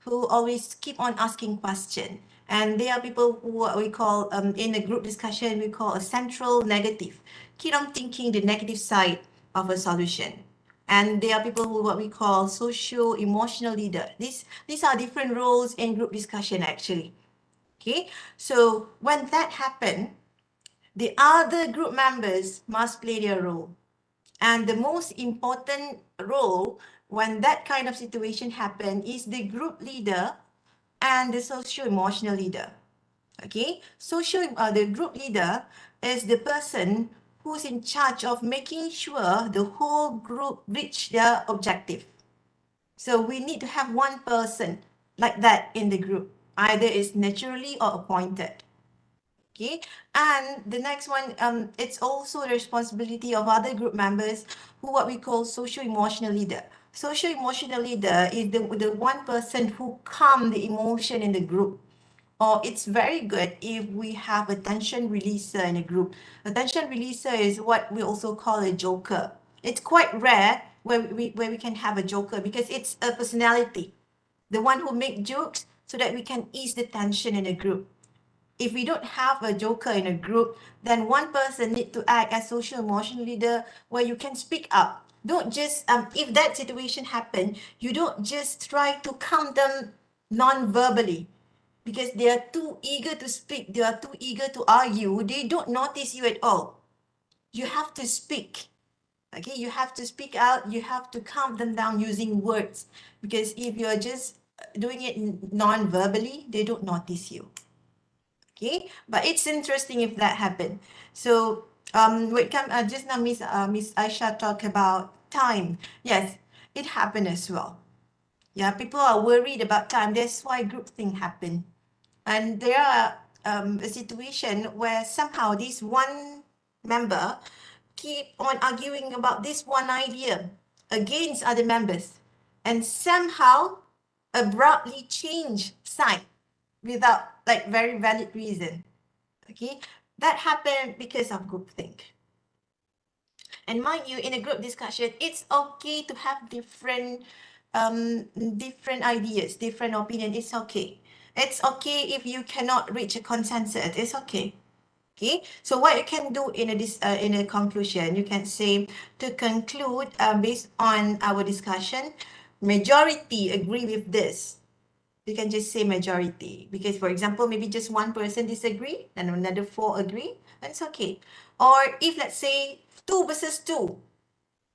who always keep on asking question. And there are people who what we call, in a group discussion, we call a central negative. Keep on thinking the negative side of a solution. And there are people who what we call socio-emotional leader. These are different roles in group discussion actually. Okay, so when that happen, the other group members must play their role. And the most important role when that kind of situation happen is the group leader and the socio-emotional leader. Okay, the group leader is the person who's in charge of making sure the whole group reach their objective. So we need to have one person like that in the group, either is naturally or appointed. Okay, and the next one, it's also the responsibility of other group members who what we call social-emotional leader. Social-emotional leader is the one person who calm the emotion in the group. Or it's very good if we have a tension releaser in a group. A tension releaser is what we also call a joker. It's quite rare where we can have a joker because it's a personality, the one who make jokes so that we can ease the tension in a group. If we don't have a joker in a group, then one person need to act as social emotional leader where you can speak up. Don't just, if that situation happen, you don't just try to calm them non-verbally because they are too eager to speak, they are too eager to argue, they don't notice you at all. You have to speak. Okay, you have to speak out, you have to calm them down using words, because if you're just doing it non-verbally, they don't notice you. Okay, but it's interesting if that happened. So just now Miss Aisha talked about time. Yes, it happened as well. Yeah, people are worried about time. That's why group thing happened. And there are a situation where somehow this one member keep on arguing about this one idea against other members, and somehow abruptly change side without like very valid reason. Okay, that happened because of groupthink. And mind you, in a group discussion, it's okay to have different ideas, different opinion. It's okay. It's okay if you cannot reach a consensus. It's okay. Okay, so what you can do in a conclusion, you can say, to conclude, based on our discussion, majority agree with this. You can just say majority, because for example, maybe just one person disagree and another 4 agree, that's okay. Or if let's say 2 versus 2,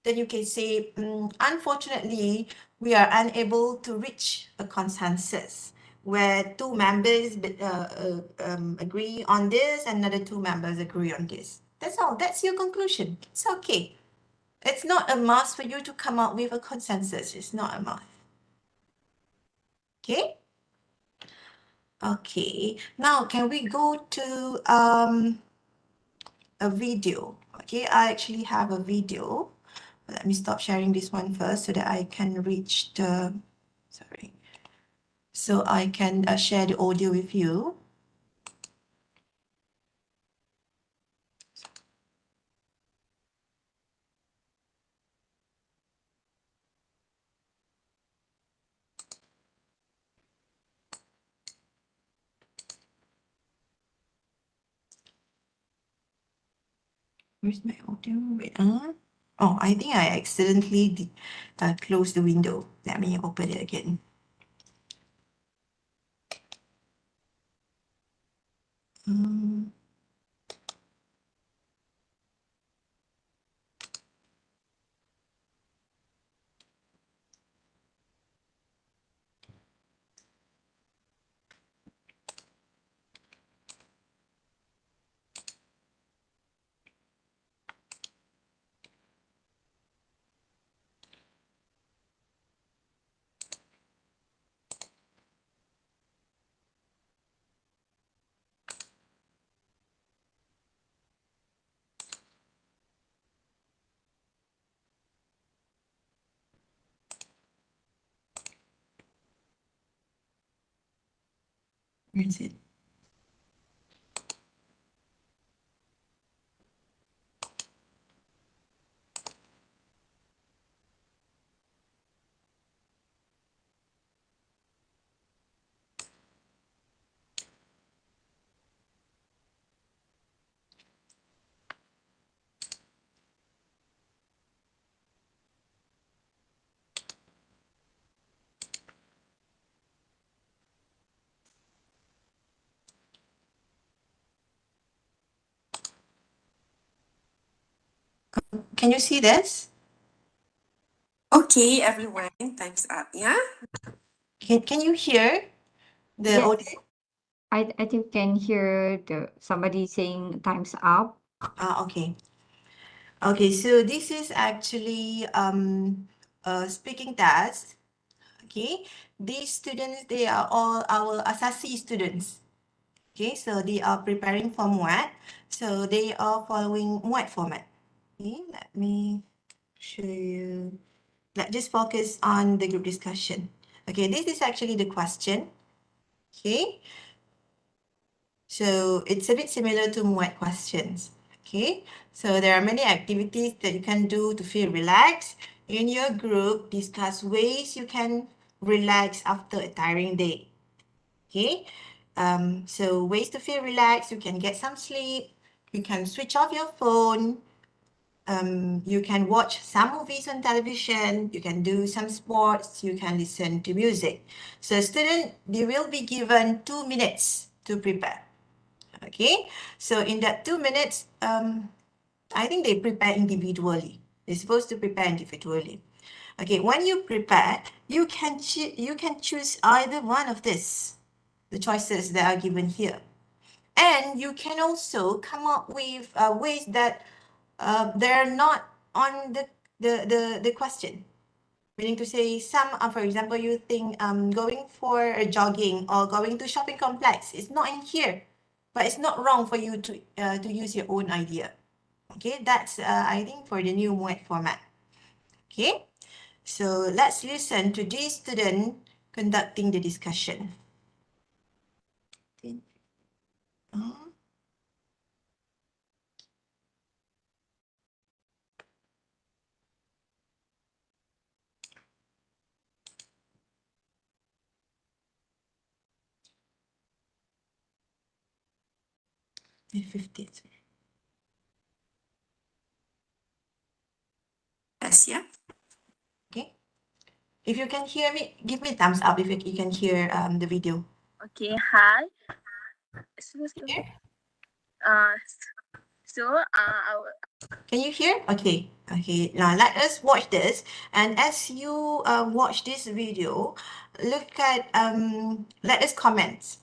then you can say, unfortunately, we are unable to reach a consensus where 2 members agree on this and another 2 members agree on this. That's all. That's your conclusion. It's okay. It's not a must for you to come up with a consensus. It's not a must. Okay? Okay. Now, can we go to a video? Okay, I actually have a video. Let me stop sharing this one first so that I can reach the, sorry. So I can share the audio with you. Where's my audio? Wait, oh, I think I accidentally closed the window. Let me open it again. Where is it? Can you see this? Okay, everyone, time's up. Yeah. Can you hear the Yes. audio? I think you can hear somebody saying time's up. Okay. Okay, so this is actually a speaking test. Okay, these students, they are all our Asasi students. Okay, so they are preparing for MUAT. So they are following MUAT format. Okay, let me show you. Let's just focus on the group discussion. Okay, this is actually the question. Okay, so it's a bit similar to MUAT questions. Okay, so there are many activities that you can do to feel relaxed. In your group, discuss ways you can relax after a tiring day. Okay, so ways to feel relaxed, you can get some sleep, you can switch off your phone, you can watch some movies on television, you can do some sports, you can listen to music. So student, they will be given 2 minutes to prepare. Okay, so in that 2 minutes, I think they prepare individually. They're supposed to prepare individually. Okay, when you prepare, you can choose either one of this, the choices that are given here. And you can also come up with ways that they're not on the question. Meaning to say, some, for example, you think going for a jogging or going to shopping complex is not in here, but it's not wrong for you to use your own idea. Okay, that's I think for the new MUAT format. Okay, so let's listen to this student conducting the discussion. 15th. Yes, yeah. Okay. If you can hear me, give me a thumbs up if you can hear the video. Okay, hi. Here? Uh, I will Can you hear? Okay. Okay. Now let us watch this. And as you watch this video, look at let us comment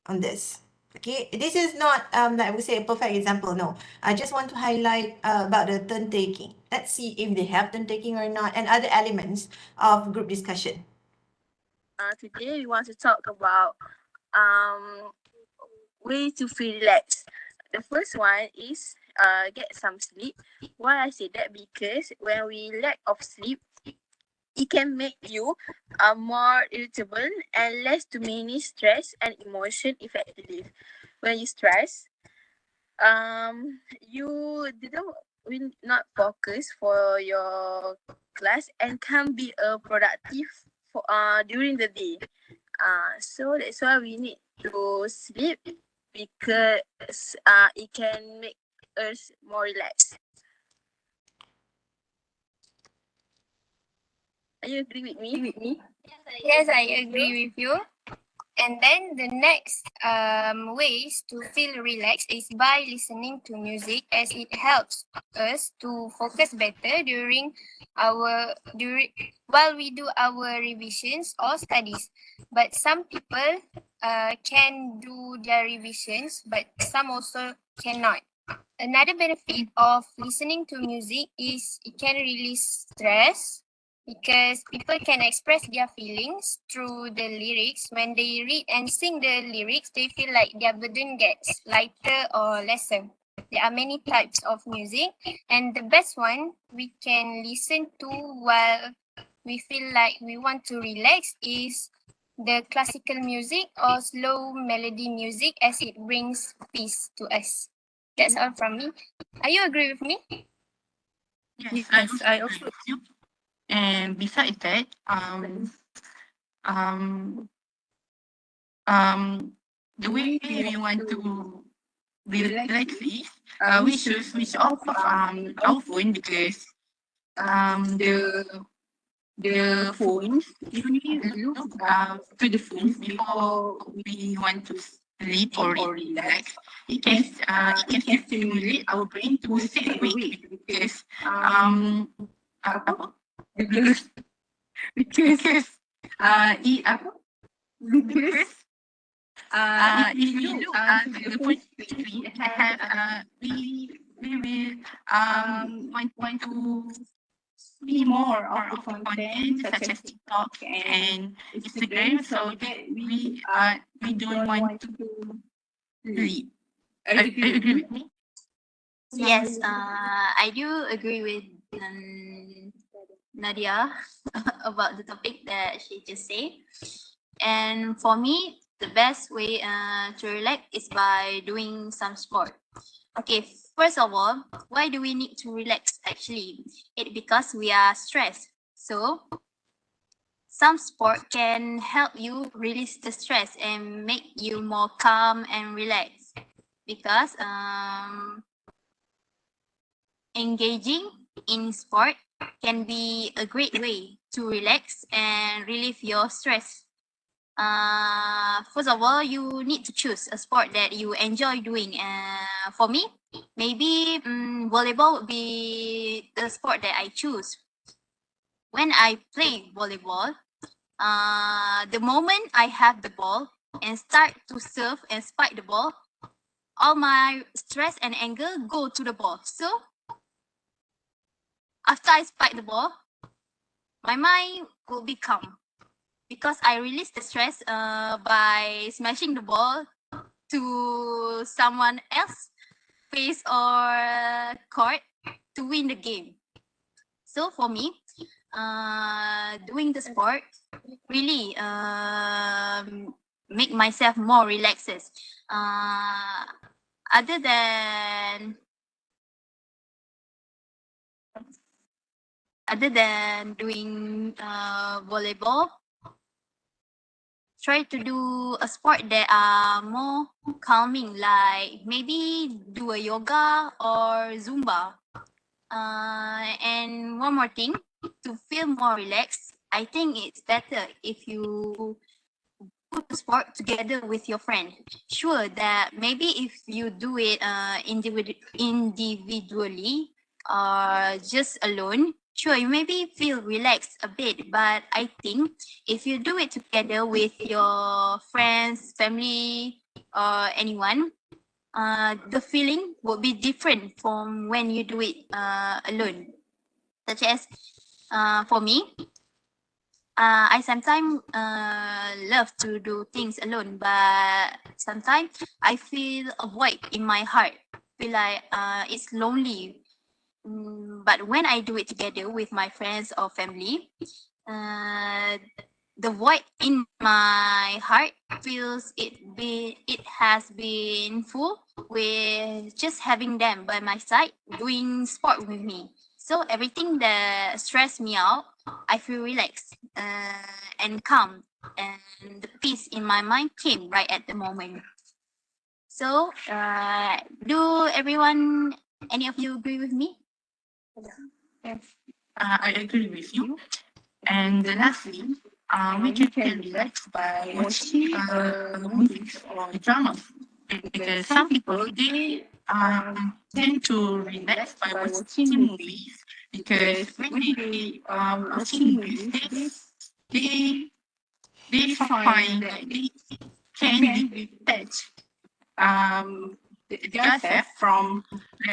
on this. Okay, this is not like I would say a perfect example. No, I just want to highlight about the turn taking. Let's see if they have turn taking or not, and other elements of group discussion. today we want to talk about way to feel relaxed. The first one is get some sleep. Why I say that? Because when we lack of sleep, it can make you more irritable and less to manage stress and emotion effectively. When you stress, you didn't will not focus for your class and can be productive for during the day. So that's why we need to sleep because it can make us more relaxed. Are you agree with me? Yes, I agree with you. And then the next ways to feel relaxed is by listening to music, as it helps us to focus better while we do our revisions or studies. But some people can do their revisions, but some also cannot. Another benefit of listening to music is it can release stress because people can express their feelings through the lyrics. When they read and sing the lyrics, they feel like their burden gets lighter or lesser. There are many types of music, and the best one we can listen to while we feel like we want to relax is the classical music or slow melody music, as it brings peace to us. That's all from me. Are you agree with me? Yes, I also agree. And besides that, um, the way we want to relax is, we should switch off our phone because the phones, if we look to the phones before we want to sleep or relax, it can stimulate our brain to stay awake because apa? because because it apa? Because if we look to the phone quickly, we will want to see more of the content such as TikTok and Instagram, so that we don't want to sleep. Are you agree with me? Yes, I do agree with Nadia about the topic that she just said. And for me, the best way to relax is by doing some sport. Okay, first of all, why do we need to relax actually? It because we are stressed. So some sport can help you release the stress and make you more calm and relaxed. Because engaging in sport can be a great way to relax and relieve your stress. First of all, you need to choose a sport that you enjoy doing. For me, maybe volleyball would be the sport that I choose. When I play volleyball, the moment I have the ball and start to serve and spike the ball, all my stress and anger go to the ball. So after I spike the ball, my mind will be calm because I release the stress by smashing the ball to someone else face or court to win the game. So for me, doing the sport really make myself more relaxed. Other than doing volleyball, try to do a sport that are more calming, like maybe do a yoga or Zumba. And one more thing, to feel more relaxed, I think it's better if you put the sport together with your friend. Sure that maybe if you do it individually or just alone, sure you maybe feel relaxed a bit. But I think if you do it together with your friends, family, or anyone, the feeling will be different from when you do it alone. Such as for me, I sometimes love to do things alone, but sometimes I feel a void in my heart. Feel like it's lonely. But when I do it together with my friends or family, uh, the void in my heart feels it has been full with just having them by my side doing sport with me. So everything that stressed me out, I feel relaxed and calm, and the peace in my mind came right at the moment. So, do everyone, any of you agree with me? Yes. I agree with you. And lastly, we can feel relaxed by watching movies or dramas. Because some people, they tend to relax by watching movies because when they watching movies, they, they find that they can detach themselves from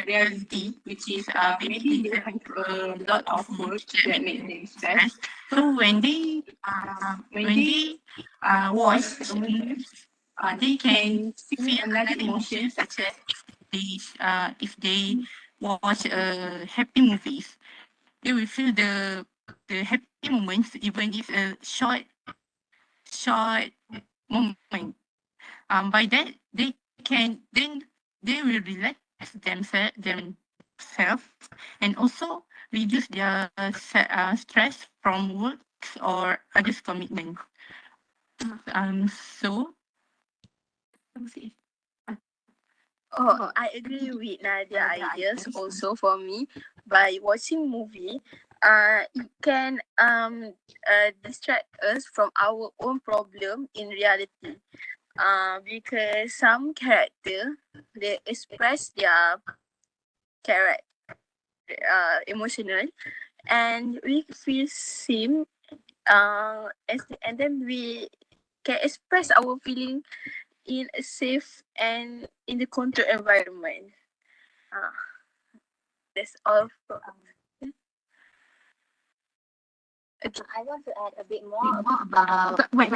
reality, which is maybe they have a lot of work that make them stress. So when they watch a movie, they can feel another emotion, such as if they watch happy movies, they will feel the happy moments, even if a short moment. By that they can then they will relax themselves and also reduce their stress from work or other commitments. So Oh, I agree with Nadia ideas also for me. By watching movie, it can distract us from our own problem in reality. Because some character, they express their character emotional, and we feel same and then we can express our feeling in a safe and in the controlled environment. Uh, that's all for Okay, I want to add a bit more about. Wait.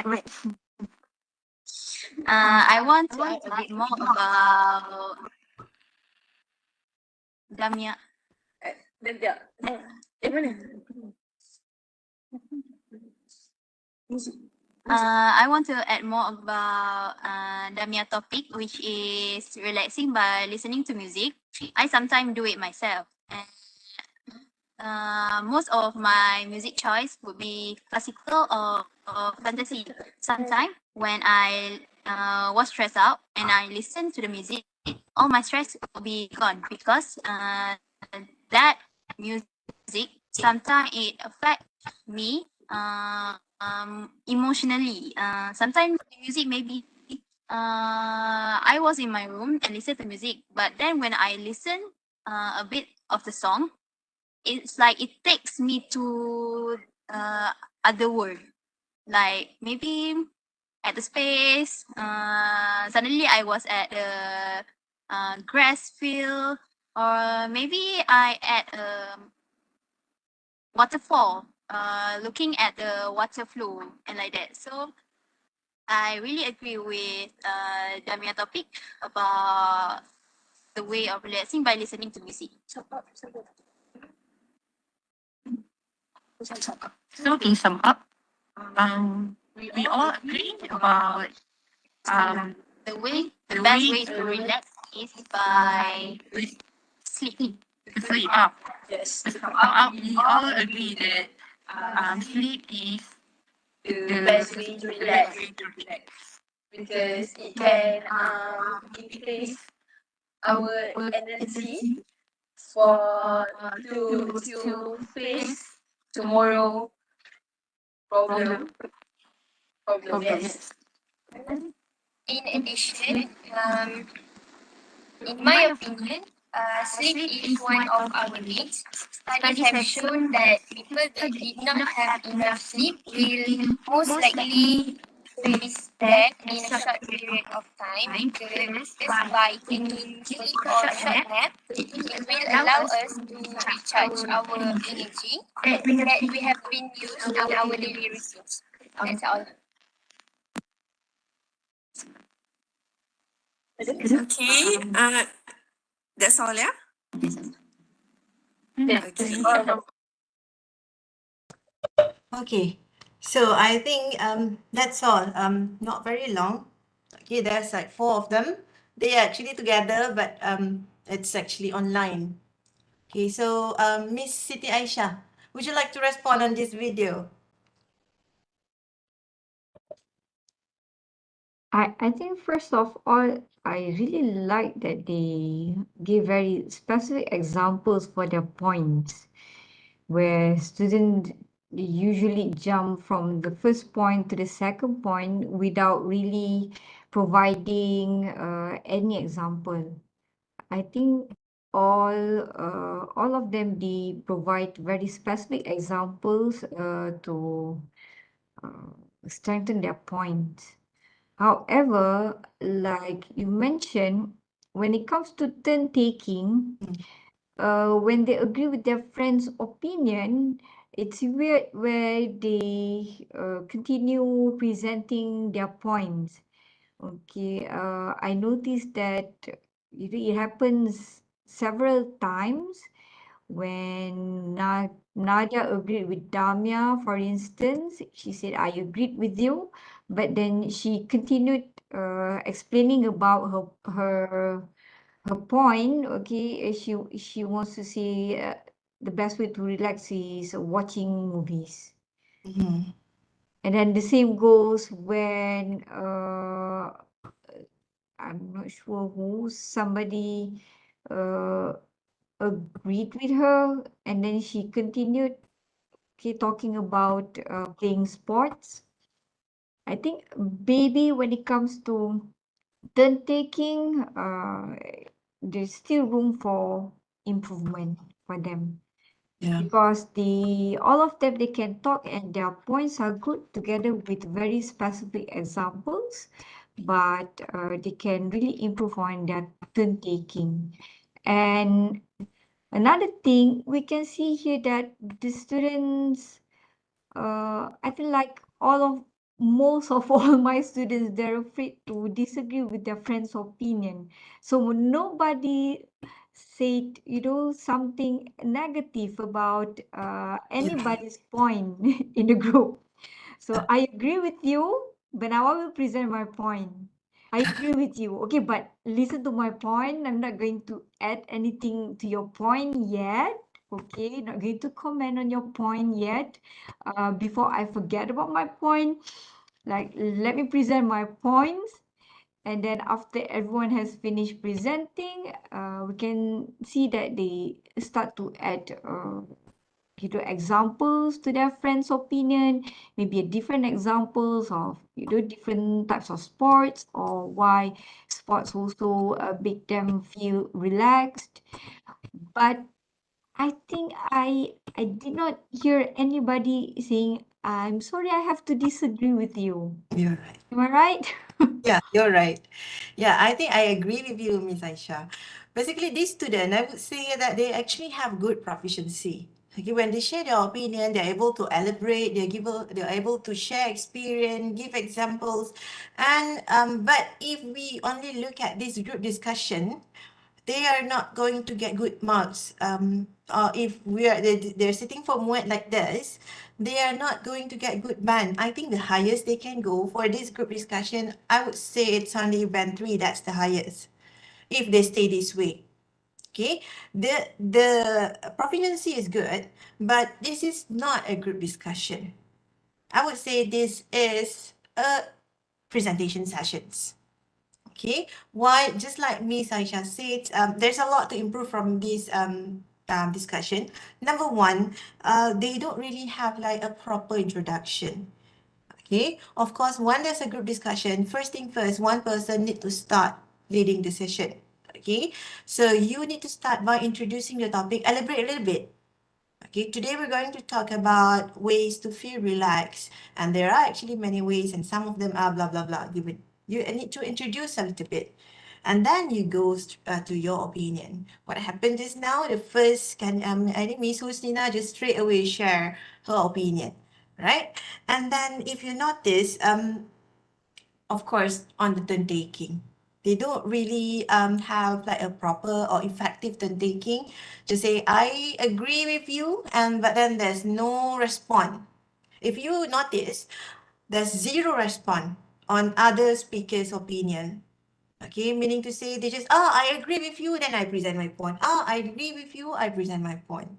I want to add a bit more about Damia. Nadia. Mana? I want to add more about Damia topic, which is relaxing by listening to music. I sometimes do it myself. And most of my music choice would be classical or fantasy. Sometimes when I was stressed out and I listen to the music, all my stress will be gone because that music sometimes it affect me emotionally. Sometimes the music maybe I was in my room and listen to music, but then when I listen a bit of the song, it's like it takes me to other world. Like maybe at the space, suddenly I was at the grass field, or maybe I at a waterfall, looking at the water flow and like that. So I really agree with Damia topic about the way of relaxing by listening to music. so to sum up, we all agree about The best way to relax is by sleeping. sleep up. Yes. We all agree that sleep is the best way to relax because it can increase our energy for to face tomorrow problem. Yes. In addition, in my opinion, sleep is one of our needs. Studies have shown that people that did not have enough sleep will most likely face death in a short period of time because by taking sleep or short nap, it will allow us to recharge our energy that we have been used in our daily routines. That's all. Okay. That's all, yeah? Okay. Okay, so I think that's all. Not very long. Okay, there's like 4 of them. They are actually together, but it's actually online. Okay, so Miss Siti Aisha, would you like to respond on this video? I think first of all, I really like that they give very specific examples for their points, where students usually jump from the first point to the second point without really providing any example. I think all of them they provide very specific examples to uh, strengthen their points. However, like you mentioned, when it comes to turn taking, when they agree with their friend's opinion, it's weird where they continue presenting their points. Okay, I noticed that it happens several times when Nadia agreed with Damia, for instance. She said, I agreed with you, but then she continued explaining about her point. Okay, she wants to say the best way to relax is watching movies. Mm-hmm. And then the same goes when I'm not sure who, somebody uh, agreed with her, and then she continued talking about playing sports. I think maybe when it comes to turn taking, there's still room for improvement for them. Yeah. Because all of them they can talk and their points are good together with very specific examples, but they can really improve on their turn taking. And another thing we can see here that the students, I feel like most of all my students, they're afraid to disagree with their friend's opinion. So nobody said, something negative about anybody's point in the group. So I agree with you, but now I will present my point. I agree with you. Okay, but listen to my point. I'm not going to add anything to your point yet. Okay, not going to comment on your point yet. Before I forget about my point, like let me present my points, and then after everyone has finished presenting, we can see that they start to add examples to their friend's opinion, maybe different examples of different types of sports or why sports also make them feel relaxed. But I think I did not hear anybody saying, I'm sorry, I have to disagree with you. You're right. Am I right? Yeah, you're right. Yeah, I think I agree with you, Miss Aisha. Basically, this student, I would say that they actually have good proficiency. Okay, when they share their opinion, they're able to elaborate, they're able to share experience, give examples. And but if we only look at this group discussion, they are not going to get good marks. Or if they're sitting for muet like this, they are not going to get good band. I think the highest they can go for this group discussion, I would say it's only band 3. That's the highest if they stay this way. Okay, the proficiency is good, but this is not a group discussion. I would say this is a presentation sessions. Okay, why? Just like Miss Aisha said, there's a lot to improve from this discussion. Number one, they don't really have like a proper introduction. Okay, of course, when there's a group discussion, first thing first, one person need to start leading the session. Okay, so you need to start by introducing the topic, elaborate a little bit. Okay, today we're going to talk about ways to feel relaxed, and there are actually many ways, and some of them are blah blah blah. You need to introduce a little bit, and then you go to your opinion. What happened is now the first I think Miss Husnina just straight away share her opinion, right? And then if you notice, of course, on the turn taking, they don't really have like a proper or effective turn taking to say I agree with you, and but then there's no response. If you notice, there's zero response on other speakers' opinion. Okay, meaning to say they just I agree with you, then I present my point. I agree with you, I present my point.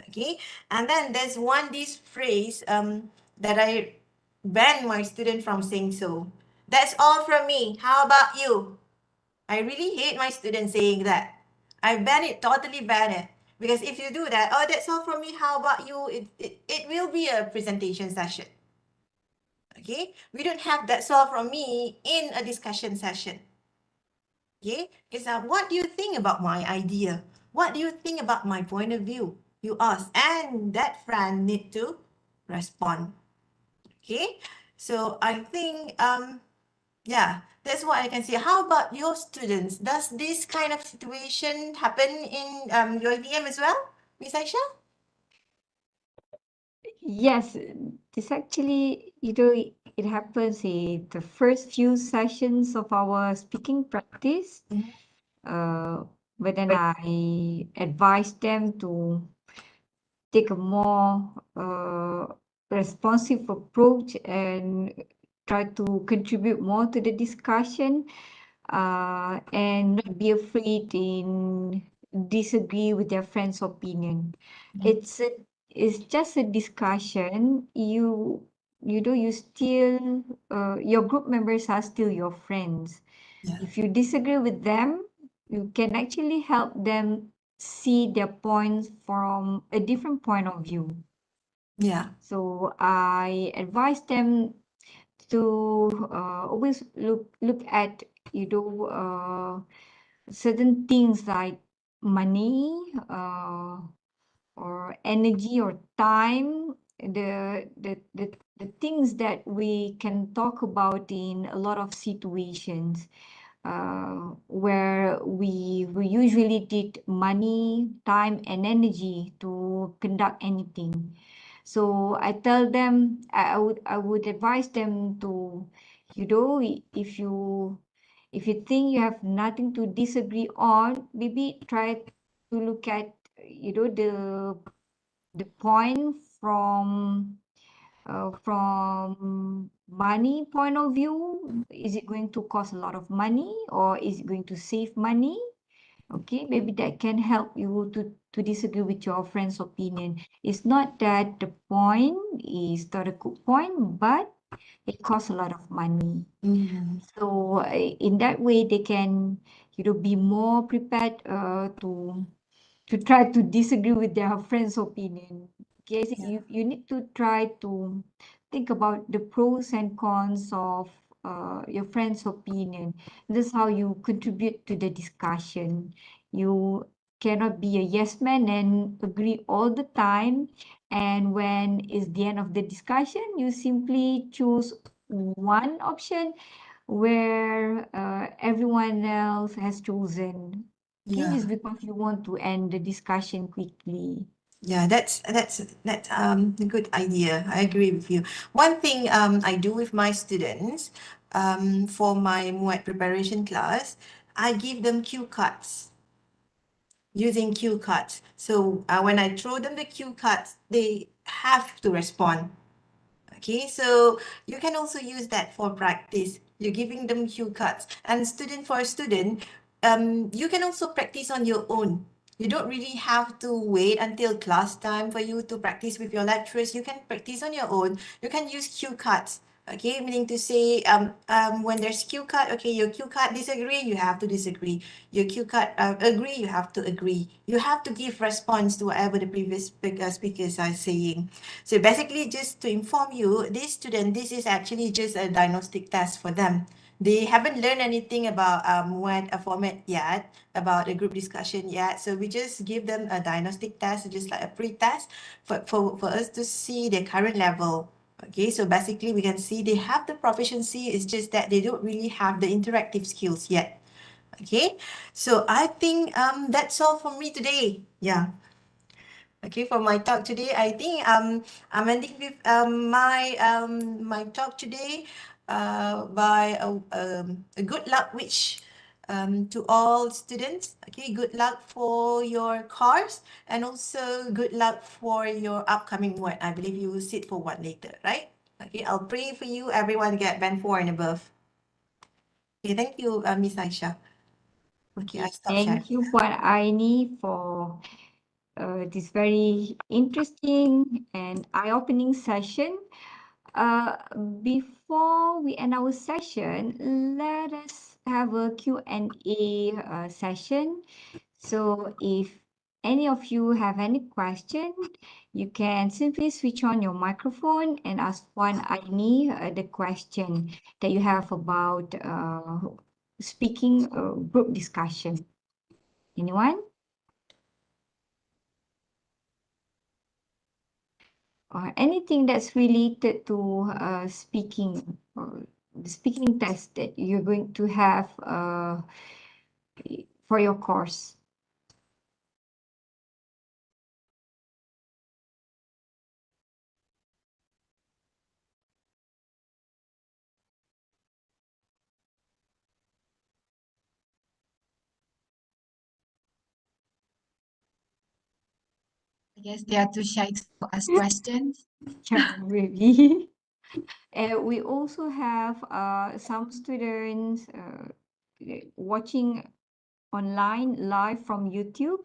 Okay, and then there's this phrase that I ban my student from saying so. That's all from me. How about you? I really hate my students saying that. I ban it, totally ban it. Because if you do that, that's all from me. How about you? It will be a presentation session. Okay, we don't have that's all from me in a discussion session. Okay, it's what do you think about my idea? What do you think about my point of view? You ask, and that friend need to respond. Okay, so I think yeah, that's what I can say. How about your students? Does this kind of situation happen in your VM as well, Miss Aisha? Yes, this actually, it happens in the first few sessions of our speaking practice. Mhm. But then I advise them to take a more responsive approach and try to contribute more to the discussion, and not be afraid in disagree with their friend's opinion. It's just a discussion. You still your group members are still your friends. Yeah. If you disagree with them, you can actually help them see their points from a different point of view. Yeah. So I advise them to always look at certain things like money, or energy or time, the things that we can talk about in a lot of situations, where we usually need money, time, and energy to conduct anything. So I tell them, I would advise them to, if you think you have nothing to disagree on, maybe try to look at, the point from money point of view. Is it going to cost a lot of money, or is it going to save money? Okay, maybe that can help you to disagree with your friend's opinion. It's not that the point is not a good point, but it costs a lot of money. Mhm. So in that way, they can, be more prepared to try to disagree with their friend's opinion. Okay, so Yeah. you need to try to think about the pros and cons of your friend's opinion. This is how you contribute to the discussion. You cannot be a yes man and agree all the time. And when it's the end of the discussion, you simply choose one option where everyone else has chosen. Okay, Yeah. just because you want to end the discussion quickly. Yeah, that's a good idea. I agree with you. One thing I do with my students for my MUAT preparation class, I give them cue cards using cue cards. So when I throw them the cue cards, they have to respond. Okay, so you can also use that for practice. You're giving them cue cards, and student for a student, you can also practice on your own. You don't really have to wait until class time for you to practice with your lecturers. You can practice on your own. You can use cue cards. Okay, meaning to say, when there's cue card, okay, your cue card disagree, you have to disagree. Your cue card agree, you have to agree. You have to give response to whatever the previous speakers are saying. So basically, just to inform you, this is actually just a diagnostic test for them. They haven't learned anything about what a format yet, about a group discussion yet. So we just give them a diagnostic test, just like a pre-test for us to see their current level. Okay, so basically we can see they have the proficiency, it's just that they don't really have the interactive skills yet. Okay, so I think that's all from me today. Yeah. Okay, for my talk today, I think I'm ending with my talk today by a good luck wish to all students. Okay, good luck for your course and also good luck for your upcoming one. I believe you will sit for one later, right? Okay, I'll pray for you. Everyone get band 4 and above. Okay, thank you, Miss Aisha. Okay, I stop sharing. Thank you, Puan Aini, for this very interesting and eye-opening session. Before we end our session, let us have a Q&A session. So if any of you have any question, you can simply switch on your microphone and ask Puan Aini the question that you have about speaking group discussion. Anyone? Or anything that's related to speaking or the speaking test that you're going to have for your course. I guess they are too shy to ask questions. Yeah, maybe. And we also have some students watching online live from YouTube.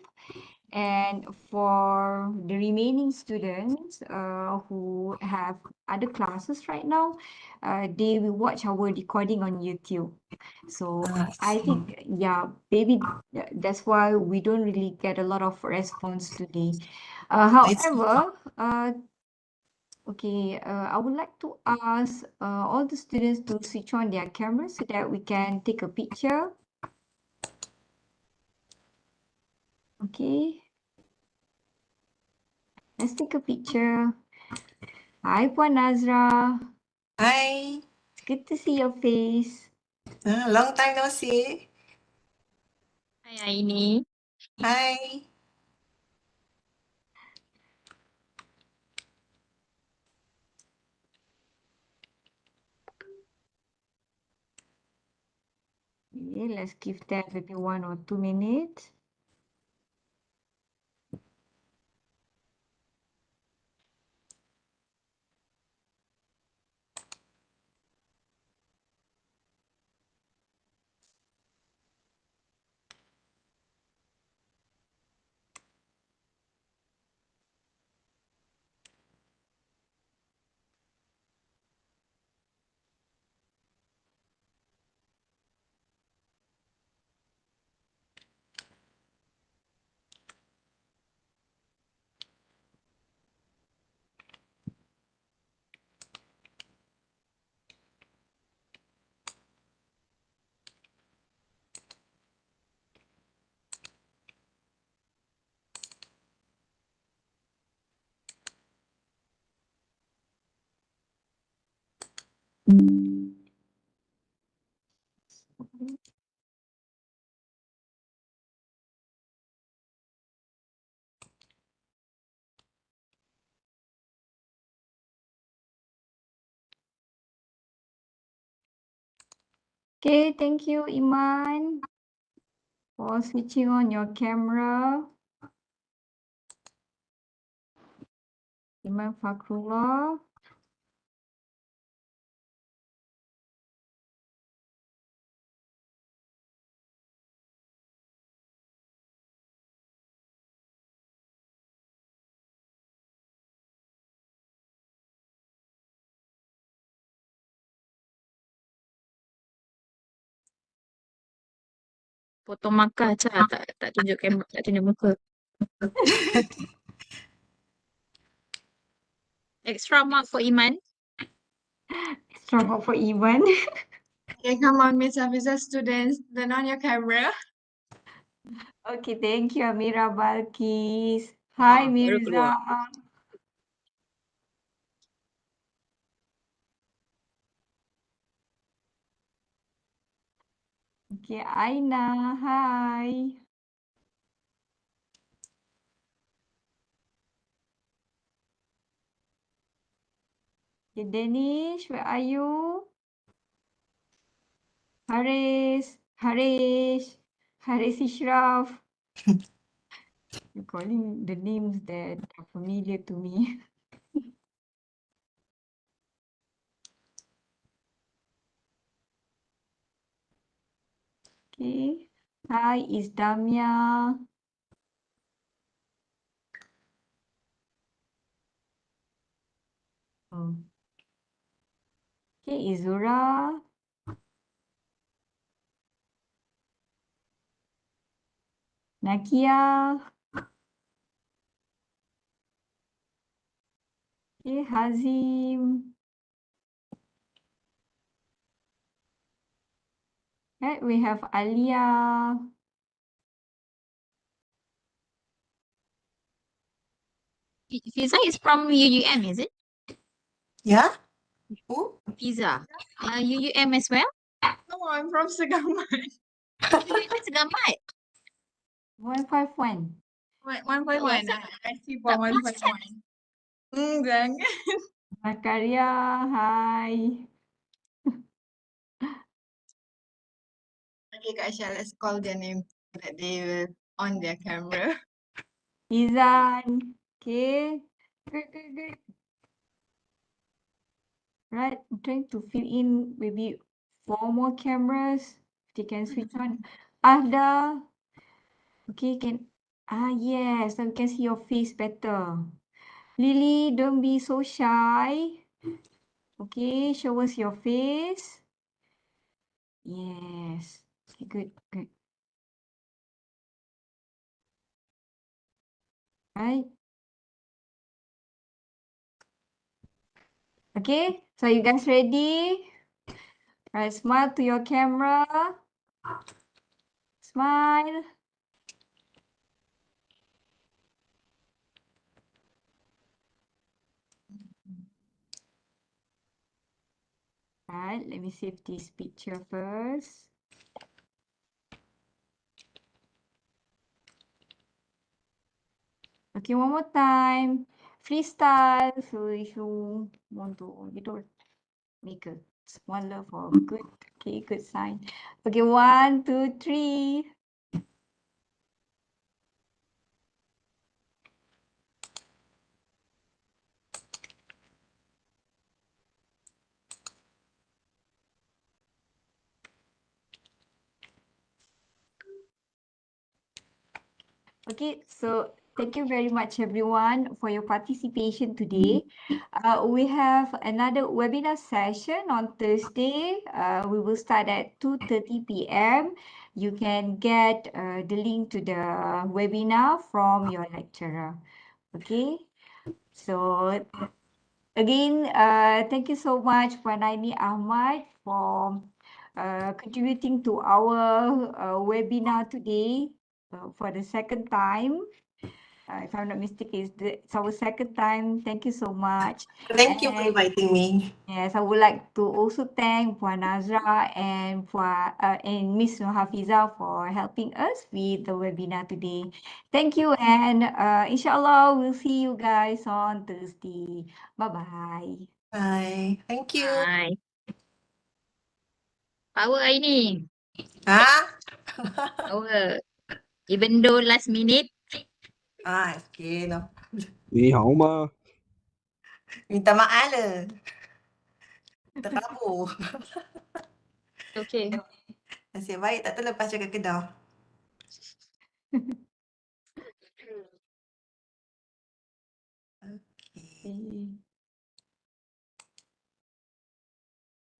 And for the remaining students who have other classes right now, they will watch our recording on YouTube. So I think, yeah, maybe that's why we don't really get a lot of response today. However, okay, I would like to ask all the students to switch on their cameras so that we can take a picture. Okay, let's take a picture. Hi, Puan Nazra. Hi. It's good to see your face. Long time no see. Hi, Aini. Hi. Okay, let's give that maybe 1 or 2 minutes. Okay, thank you, Iman, for switching on your camera. Iman Fakrullah. potong markah Cha, tak tunjuk kamera, tak tunjuk muka. Extra mark for Iman. Extra mark for Iman. Okay, come on, Miss Hafiza, students, turn on your camera. Okay, thank you, Amira Balkis. Hi, Baru Mirza. keluar. Okay, Aina. Hi. Okay, Danish, where are you? Haris, Haris Ishraf. You're calling the names that are familiar to me. Okay. Hi, is Damia. Oh. Okay, Izura. Nakia. Okay, Hazim. Right, we have Alia. Fiza is from UUM, is it? Yeah? Who? Fiza. UUM as well? No, I'm from Segamat. UUM is Gamat. 151. 151. I see for Tak 151. Jangan. Zakaria, hi. Okay, Kak Aisyah, let's call their name so that they will on their camera. Izan. Okay. Good. Right, I'm trying to fill in maybe 4 more cameras. They can switch on. Ahda. Okay, yes, so we can see your face better. Lily, don't be so shy. Okay, show us your face. Yes. Okay, good. Right. Okay, so you guys ready? Right, smile to your camera. Smile. Right, let me save this picture first. Okay, one more time. Freestyle. So if you want to, make a smaller for good, okay, good sign. Okay, 1, 2, 3. Okay, so thank you very much everyone for your participation today. We have another webinar session on Thursday. We will start at 2:30 p.m. You can get the link to the webinar from your lecturer. Okay, so again, thank you so much Puan Aini Ahmad for contributing to our webinar today for the second time. If I'm not mistaken, it's our second time. Thank you so much. Thank you for inviting me. Yes, I would like to also thank Puan Nazra and Miss Nur Hafiza for helping us with the webinar today. Thank you, and inshallah we'll see you guys on Thursday. Bye-bye. Bye. Thank you. Bye. Power Aini. Ah? Power. Even though last minute. Okay, no. 你好吗？ Minta maaf lah. Terkabur. Okay. Nasib baik tak terlepas cakap Kedah. Okay.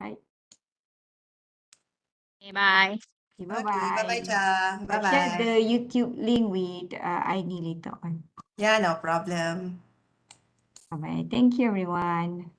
Bye. Okay, bye. Okay, Okay, bye-bye, bye-bye. Cha. I'll share the Bye-bye. YouTube link with Aini later on. Yeah, no problem. Bye-bye. Thank you, everyone.